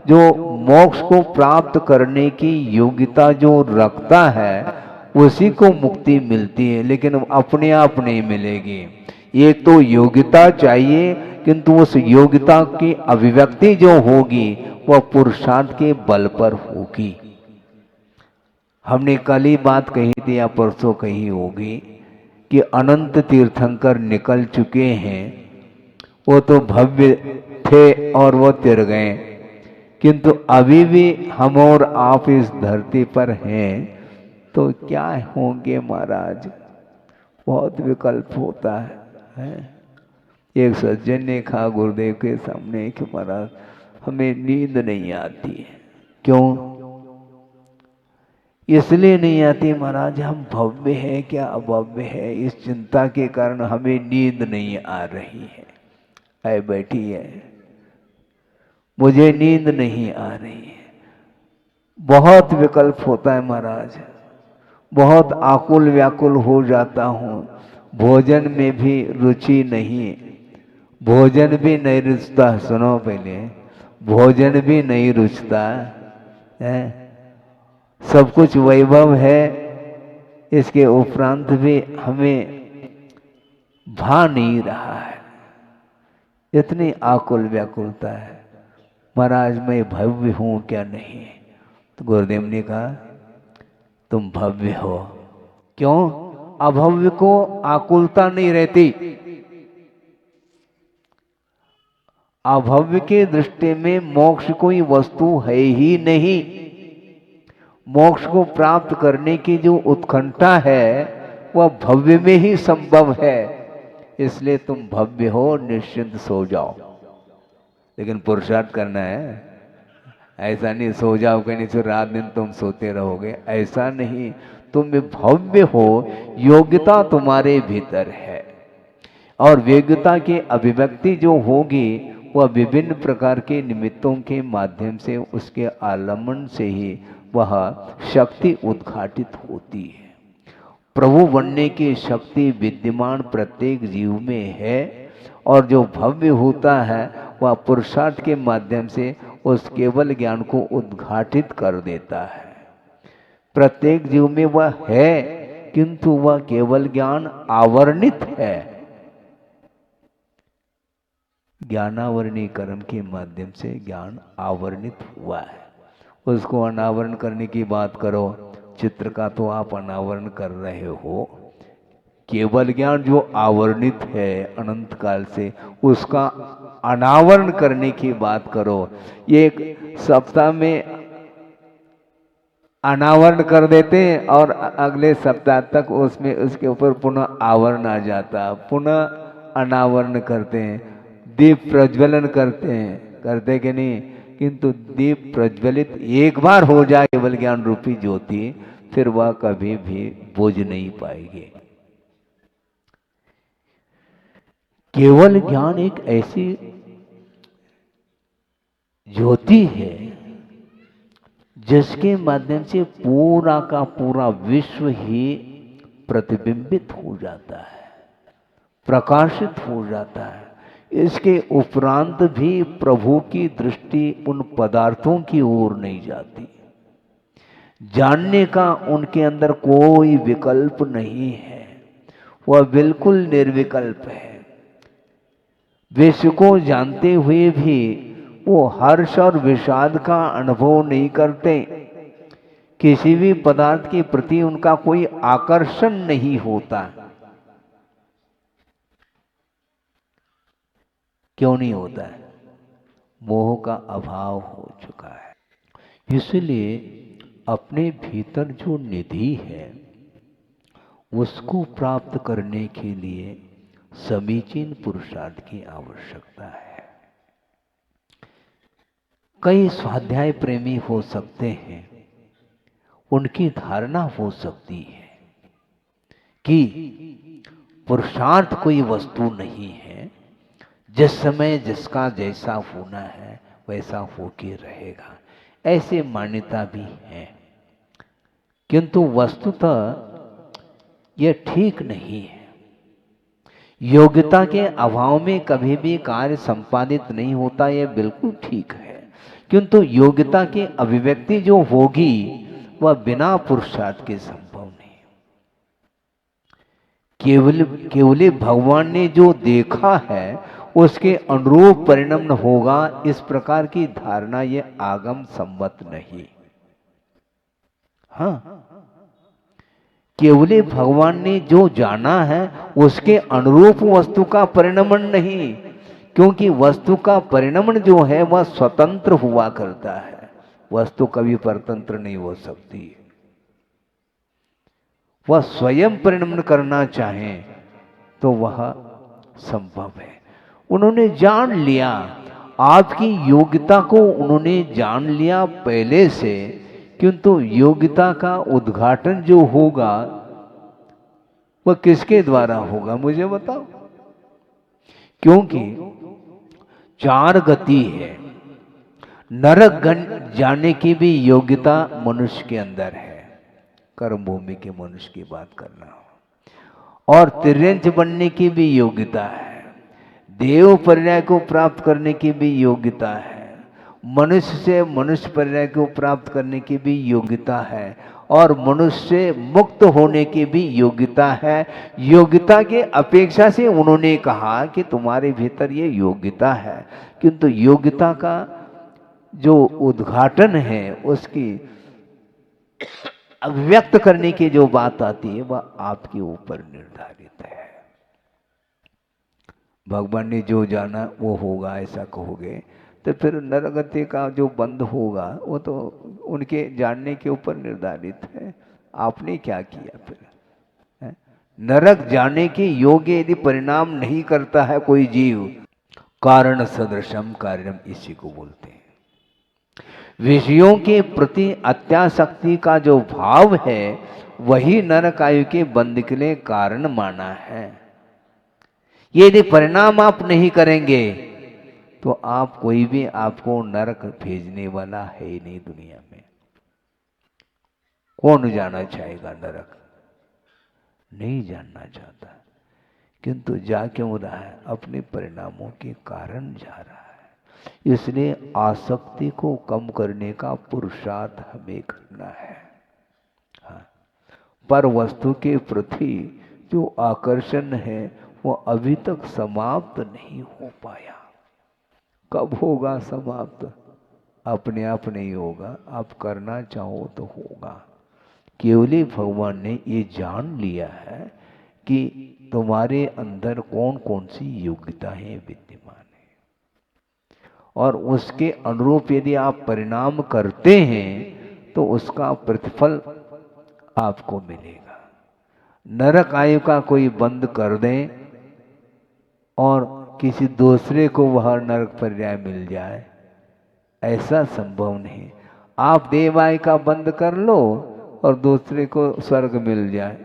जो मोक्ष को प्राप्त करने की योग्यता जो रखता है उसी को मुक्ति मिलती है, लेकिन अपने आप नहीं मिलेगी। एक तो योग्यता चाहिए, किंतु उस योग्यता की अभिव्यक्ति जो होगी वह पुरुषार्थ के बल पर होगी। हमने कल ही बात कही थी या परसों कही होगी कि अनंत तीर्थंकर निकल चुके हैं, वो तो भव्य थे और वो तिर गए, किंतु अभी भी हम और आप इस धरती पर हैं, तो क्या होंगे महाराज? बहुत विकल्प होता है। एक सज्जन ने कहा गुरुदेव के सामने कि महाराज हमें नींद नहीं आती है। क्यों? इसलिए नहीं आती महाराज, हम भव्य है क्या अभव्य है, इस चिंता के कारण हमें नींद नहीं आ रही है। ऐ बैठी है, मुझे नींद नहीं आ रही है। बहुत विकल्प होता है महाराज, बहुत आकुल व्याकुल हो जाता हूँ, भोजन में भी रुचि नहीं, भोजन भी नहीं रुचता। सुनो पहले, भोजन भी नहीं रुचता है। सब कुछ वैभव है, इसके उपरांत भी हमें भा नहीं रहा है, इतनी आकुल व्याकुलता है। महाराज मैं भव्य हूं क्या? नहीं। तो गुरुदेव ने कहा तुम भव्य हो। क्यों? अभव्य को आकुलता नहीं रहती। अभव्य के दृष्टि में मोक्ष कोई वस्तु है ही नहीं। मोक्ष को प्राप्त करने की जो उत्कंठा है वह भव्य में ही संभव है। इसलिए तुम भव्य हो, निश्चिंत सो जाओ। लेकिन पुरुषार्थ करना है। ऐसा नहीं सो जाओ कहीं से रात दिन तुम सोते रहोगे, ऐसा नहीं। तुम भव्य हो, योग्यता तुम्हारे भीतर है, और योग्यता की अभिव्यक्ति जो होगी वह विभिन्न प्रकार के निमित्तों के माध्यम से, उसके आलम्बन से ही वह शक्ति उद्घाटित होती है। प्रभु बनने की शक्ति विद्यमान प्रत्येक जीव में है, और जो भव्य होता है वह पुरुषार्थ के माध्यम से उस केवल ज्ञान को उद्घाटित कर देता है। प्रत्येक जीव में वह है, किंतु वह केवल ज्ञान आवरणित है। ज्ञानावरणी कर्म के माध्यम से ज्ञान आवरणित हुआ है। उसको अनावरण करने की बात करो, चित्र का तो आप अनावरण कर रहे हो। केवल ज्ञान जो आवरणित है अनंत काल से, उसका अनावरण करने की बात करो। एक सप्ताह में अनावरण कर देते हैं और अगले सप्ताह तक उसमें उसके ऊपर पुनः आवरण आ जाता, पुनः अनावरण करते हैं, दीप प्रज्वलन करते कि नहीं। किंतु दीप प्रज्वलित एक बार हो जाए केवल ज्ञान रूपी ज्योति, फिर वह कभी भी बुझ नहीं पाएगी। केवल ज्ञान एक ऐसी ज्योति है जिसके माध्यम से पूरा का पूरा विश्व ही प्रतिबिंबित हो जाता है, प्रकाशित हो जाता है। इसके उपरांत भी प्रभु की दृष्टि उन पदार्थों की ओर नहीं जाती। जानने का उनके अंदर कोई विकल्प नहीं है, वह बिल्कुल निर्विकल्प है। विश्व को जानते हुए भी वो हर्ष और विषाद का अनुभव नहीं करते, किसी भी पदार्थ के प्रति उनका कोई आकर्षण नहीं होता। क्यों नहीं होता है? मोह का अभाव हो चुका है। इसलिए अपने भीतर जो निधि है उसको प्राप्त करने के लिए समीचीन पुरुषार्थ की आवश्यकता है। कई स्वाध्याय प्रेमी हो सकते हैं, उनकी धारणा हो सकती है कि पुरुषार्थ कोई वस्तु नहीं है, जिस समय जिसका जैसा होना है वैसा होके रहेगा, ऐसे मान्यता भी है। किंतु वस्तुतः यह ठीक नहीं है। योग्यता के अभाव में कभी भी कार्य संपादित नहीं होता, यह बिल्कुल ठीक है। किंतु योग्यता की अभिव्यक्ति जो होगी वह बिना पुरुषार्थ के संभव नहीं। केवल भगवान ने जो देखा है उसके अनुरूप परिणाम होगा, इस प्रकार की धारणा ये आगम सम्मत नहीं। हाँ, केवल भगवान ने जो जाना है उसके अनुरूप वस्तु का परिणमन नहीं, क्योंकि वस्तु का परिणमन जो है वह स्वतंत्र हुआ करता है, वस्तु कभी परतंत्र नहीं हो सकती। वह स्वयं परिणमन करना चाहे तो वह संभव है। उन्होंने जान लिया, आपकी योग्यता को उन्होंने जान लिया पहले से, किंतु योग्यता का उद्घाटन जो होगा वह किसके द्वारा होगा मुझे बताओ। क्योंकि चार गति है। नरक जाने की भी योग्यता मनुष्य के अंदर है, कर्म भूमि के मनुष्य की बात करना, और तिर्यंच बनने की भी योग्यता है, देव पर्याय को प्राप्त करने की भी योग्यता है, मनुष्य से मनुष्य पर्याय को प्राप्त करने की भी योग्यता है, और मनुष्य से मुक्त होने की भी योग्यता है। योग्यता के अपेक्षा से उन्होंने कहा कि तुम्हारे भीतर ये योग्यता है, किंतु योग्यता का जो उद्घाटन है उसकी अभिव्यक्त करने की जो बात आती है वह आपके ऊपर निर्धारित है। भगवान ने जो जाना वो होगा ऐसा कहोगे तो फिर नरगति का जो बंध होगा वो तो उनके जानने के ऊपर निर्धारित है। आपने क्या किया फिर? है? नरक जाने के योग्य यदि परिणाम नहीं करता है कोई जीव, कारण सदृशम कार्यम इसी को बोलते हैं। विषयों के प्रति अत्यासक्ति का जो भाव है वही नरक आयु के बंध के लिए कारण माना है। यदि परिणाम आप नहीं करेंगे तो आप कोई भी आपको नरक भेजने वाला है ही नहीं दुनिया में। कौन जाना चाहेगा नरक? नहीं जानना चाहता, किंतु जा क्यों रहा है? अपने परिणामों के कारण जा रहा है। इसलिए आसक्ति को कम करने का पुरुषार्थ हमें करना है। हाँ, पर वस्तु के प्रति जो आकर्षण है वो अभी तक समाप्त नहीं हो पाया। कब होगा समाप्त? अपने आप नहीं होगा, आप करना चाहो तो होगा। केवल भगवान ने ये जान लिया है कि तुम्हारे अंदर कौन कौन सी योग्यताएं विद्यमान है, और उसके अनुरूप यदि आप परिणाम करते हैं तो उसका प्रतिफल आपको मिलेगा। नरक आयु का कोई बंद कर दे और किसी दूसरे को वह नरक पर्याय मिल जाए, ऐसा संभव नहीं। आप देव आयु का बंद कर लो और दूसरे को स्वर्ग मिल जाए,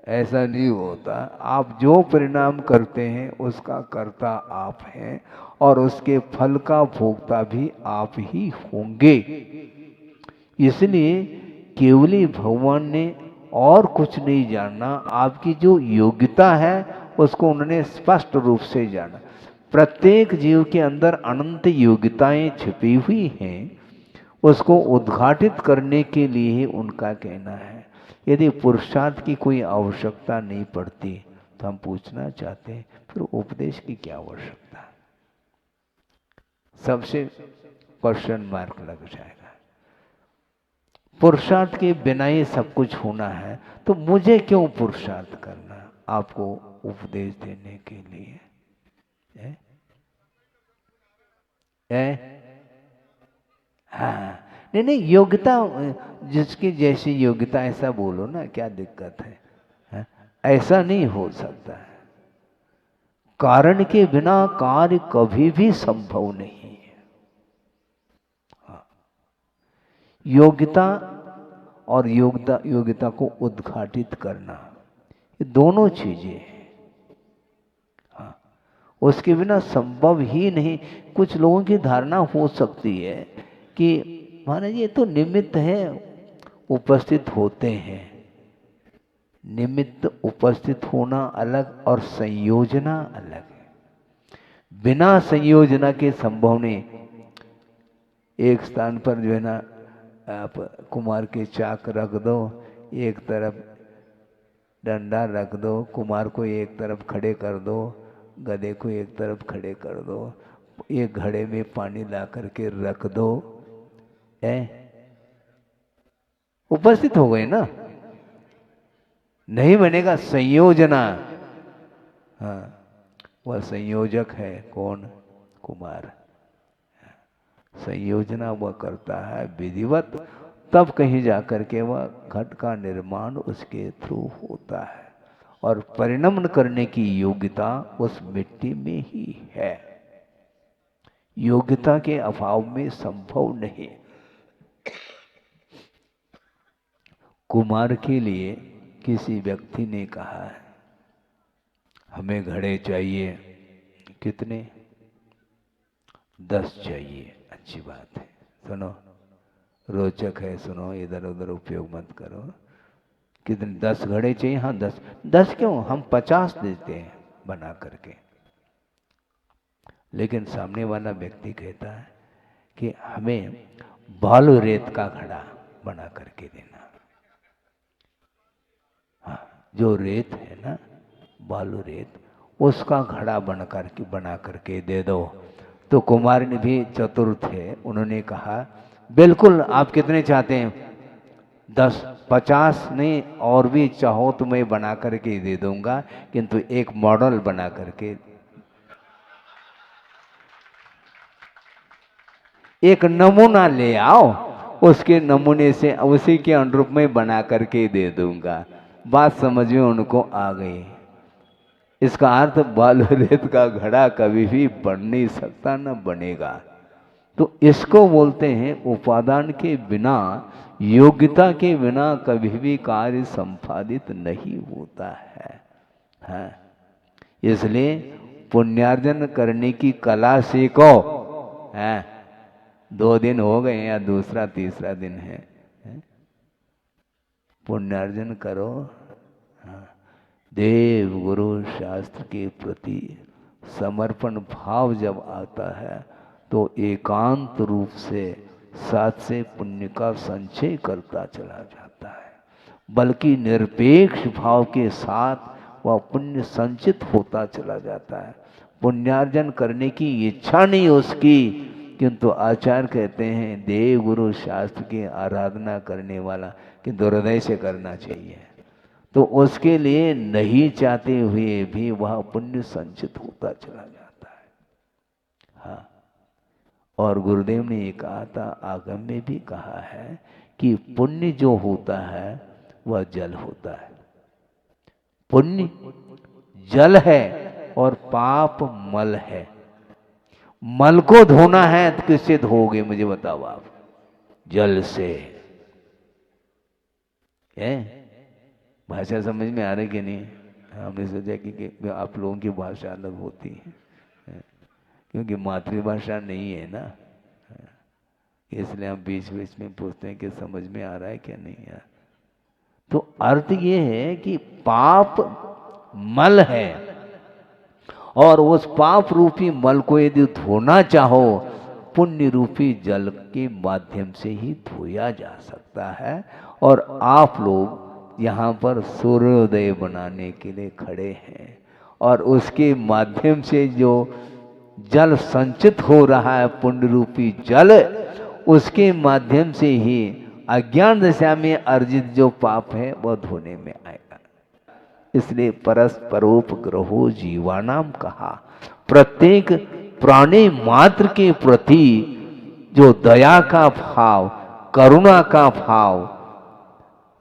ऐसा नहीं होता। आप जो परिणाम करते हैं उसका कर्ता आप हैं और उसके फल का भोक्ता भी आप ही होंगे। इसलिए केवली भगवान ने और कुछ नहीं जानना, आपकी जो योग्यता है उसको उन्होंने स्पष्ट रूप से जाना। प्रत्येक जीव के अंदर अनंत योग्यताएं छिपी हुई हैं, उसको उद्घाटित करने के लिए ही उनका कहना है। यदि पुरुषार्थ की कोई आवश्यकता नहीं पड़ती तो हम पूछना चाहते हैं फिर उपदेश की क्या आवश्यकता है? सबसे क्वेश्चन मार्क लग जाएगा। पुरुषार्थ के बिना ही सब कुछ होना है तो मुझे क्यों पुरुषार्थ करना आपको उपदेश देने के लिए? हाँ, नहीं, योग्यता जिसकी जैसी योग्यता ऐसा बोलो ना, क्या दिक्कत है? ऐसा नहीं हो सकता है। कारण के बिना कार्य कभी भी संभव नहीं है। हाँ। योग्यता और योग्यता को उद्घाटित करना, ये दोनों चीजें हैं। हाँ, उसके बिना संभव ही नहीं। कुछ लोगों की धारणा हो सकती है कि महाराज ये तो निमित्त है, उपस्थित होते हैं। निमित्त उपस्थित होना अलग और संयोजना अलग है। बिना संयोजना के संभव नहीं। एक स्थान पर जो है ना, आप कुमार के चाक रख दो, एक तरफ डंडा रख दो, कुमार को एक तरफ खड़े कर दो, गधे को एक तरफ खड़े कर दो, एक घड़े में पानी ला करके रख दो, उपस्थित हो गए ना। नहीं बनेगा संयोजना। हाँ, वह संयोजक है कौन? कुमार। संयोजना वह करता है विधिवत, तब कहीं जाकर के वह घट का निर्माण उसके थ्रू होता है और परिणमन करने की योग्यता उस मिट्टी में ही है। योग्यता के अभाव में संभव नहीं। कुमार के लिए किसी व्यक्ति ने कहा है हमें घड़े चाहिए, कितने? 10 चाहिए। अच्छी बात है, सुनो, रोचक है, सुनो, इधर उधर उपयोग मत करो। कितने? 10 घड़े चाहिए? हाँ 10। 10 क्यों, हम 50 देते हैं बना करके। लेकिन सामने वाला व्यक्ति कहता है कि हमें बालू रेत का घड़ा बना करके देना। हाँ, जो रेत है ना, बालू रेत, उसका घड़ा बना करके दे दो। तो कुमार ने भी चतुर थे, उन्होंने कहा बिल्कुल, आप कितने चाहते हैं? 10। 50 नहीं, और भी चाहो तो मैं बना करके दे दूंगा, किंतु एक मॉडल बना करके, एक नमूना ले आओ, उसके नमूने से उसी के अनुरूप में बना करके दे दूंगा। बात समझ में उनको आ गई। इसका अर्थ बालू रेत का घड़ा कभी भी बन नहीं सकता, न बनेगा। तो इसको बोलते हैं उपादान के बिना, योग्यता के बिना कभी भी कार्य संपादित नहीं होता है। हाँ, इसलिए पुण्यार्जन करने की कला सीखो। हाँ, 2 दिन हो गए या दूसरा तीसरा दिन है, पुण्यार्जन करो। हाँ, देव गुरु शास्त्र के प्रति समर्पण भाव जब आता है तो एकांत रूप से साथ से पुण्य का संचय करता चला जाता है, बल्कि निरपेक्ष भाव के साथ वह पुण्य संचित होता चला जाता है। पुण्यार्जन करने की इच्छा नहीं उसकी, किंतु आचार्य कहते हैं देव गुरु शास्त्र की आराधना करने वाला किंतु हृदय से करना चाहिए, तो उसके लिए नहीं चाहते हुए भी वह पुण्य संचित होता चला जाता है। हाँ, और गुरुदेव ने ये कहा था, आगम में भी कहा है कि पुण्य जो होता है वह जल होता है। पुण्य जल है और पाप मल है। मल को धोना है तो किससे धोगे मुझे बताओ आप? जल से। है भाषा समझ में आ रही कि नहीं? हमने सोचा कि आप लोगों की भाषा अलग होती है, क्योंकि मातृभाषा नहीं है ना, इसलिए हम बीच बीच में पूछते हैं कि समझ में आ रहा है क्या नहीं यार। तो अर्थ ये है कि पाप मल है और उस पाप रूपी मल को यदि धोना चाहो पुण्य रूपी जल के माध्यम से ही धोया जा सकता है। और आप लोग यहाँ पर सूर्योदय बनाने के लिए खड़े हैं और उसके माध्यम से जो जल संचित हो रहा है पुण्य रूपी जल, उसके माध्यम से ही अज्ञान दशा में अर्जित जो पाप है वह धोने में आएगा। इसलिए परस्परोपग्रहो जीवानाम कहा। प्रत्येक प्राणी मात्र के प्रति जो दया का भाव, करुणा का भाव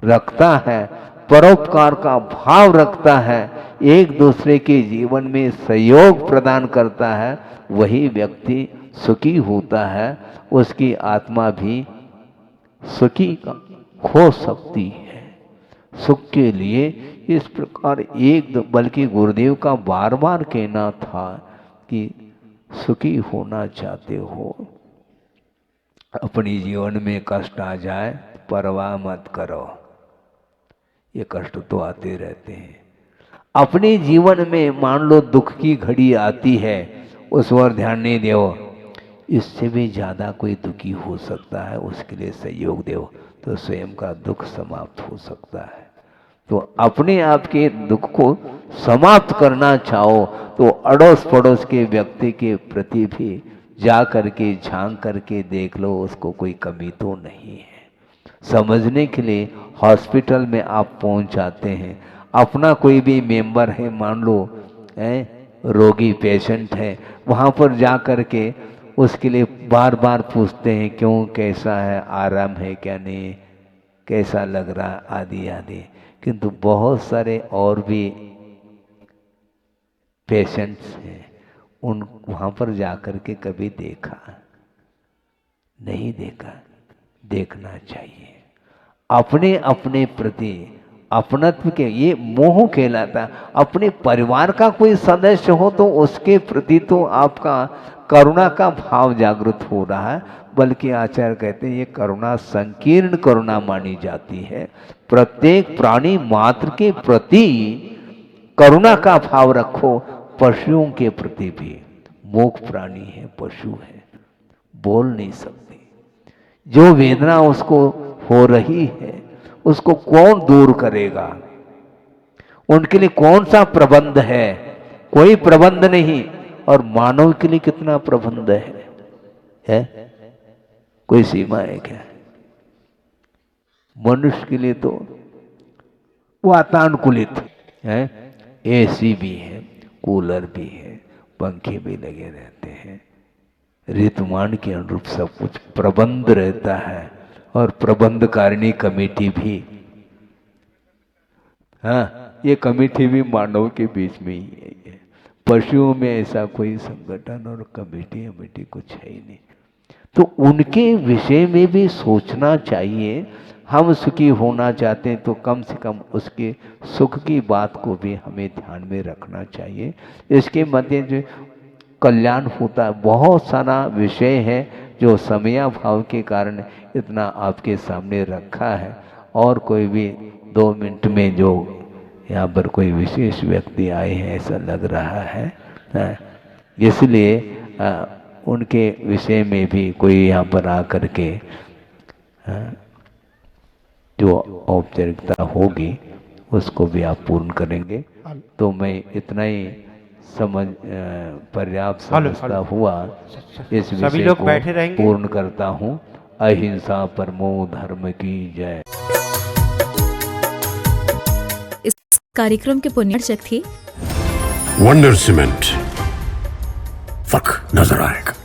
रखता है, परोपकार का भाव रखता है, एक दूसरे के जीवन में सहयोग प्रदान करता है, वही व्यक्ति सुखी होता है। उसकी आत्मा भी सुखी हो सकती है। सुख के लिए इस प्रकार बल्कि गुरुदेव का बार बार कहना था कि सुखी होना चाहते हो, अपने जीवन में कष्ट आ जाए परवाह मत करो। ये कष्ट तो आते रहते हैं। अपने जीवन में मान लो दुख की घड़ी आती है, उस पर ध्यान नहीं दो, इससे भी ज़्यादा कोई दुखी हो सकता है, उसके लिए सहयोग दो तो स्वयं का दुख समाप्त हो सकता है। तो अपने आप के दुख को समाप्त करना चाहो तो अड़ोस पड़ोस के व्यक्ति के प्रति भी जा करके झांक करके देख लो, उसको कोई कमी तो नहीं है। समझने के लिए हॉस्पिटल में आप पहुंच जाते हैं, अपना कोई भी मेंबर है, मान लो रोगी पेशेंट है, वहाँ पर जा करके उसके लिए बार बार पूछते हैं क्यों, कैसा है, आराम है क्या नहीं, कैसा लग रहा, आदि आदि। किंतु बहुत सारे और भी पेशेंट्स हैं, उन वहाँ पर जा कर के कभी देखा नहीं, देखना चाहिए। अपने अपने प्रति अपनत्व के ये मोह कहलाता। अपने परिवार का कोई सदस्य हो तो उसके प्रति तो आपका करुणा का भाव जागृत हो रहा है, बल्कि आचार्य कहते हैं ये करुणा संकीर्ण करुणा मानी जाती है। प्रत्येक प्राणी मात्र के प्रति करुणा का भाव रखो। पशुओं के प्रति भी, मूक प्राणी है, पशु है, बोल नहीं सकते, जो वेदना उसको हो रही है उसको कौन दूर करेगा? उनके लिए कौन सा प्रबंध है? कोई प्रबंध नहीं। और मानव के लिए कितना प्रबंध है? कोई सीमा है क्या? मनुष्य के लिए तो वातानुकूलित है, एसी भी है, कूलर भी है, पंखे भी लगे रहते हैं, ऋतुमान के अनुरूप सब कुछ प्रबंध रहता है। और प्रबंधकारिणी कमेटी भी, हाँ, ये कमेटी भी मानव के बीच में ही है। पशुओं में ऐसा कोई संगठन और कमेटी कुछ है ही नहीं। तो उनके विषय में भी सोचना चाहिए। हम सुखी होना चाहते हैं तो कम से कम उसके सुख की बात को भी हमें ध्यान में रखना चाहिए। इसके मध्य जो कल्याण होता है, बहुत सारा विषय है जो समयाभाव के कारण इतना आपके सामने रखा है। और कोई भी 2 मिनट में जो यहाँ पर कोई विशेष व्यक्ति आए हैं ऐसा लग रहा है, इसलिए उनके विषय में भी कोई यहाँ पर आकर के जो औपचारिकता होगी उसको भी आप पूर्ण करेंगे। तो मैं इतना ही पर्याप्त समझता हुआ इस विषय को पूर्ण करता हूँ। अहिंसा परमो धर्म की जय। इस कार्यक्रम के पुण्यार्चक थे वंडर सीमेंट। फर्क नजर आएगा।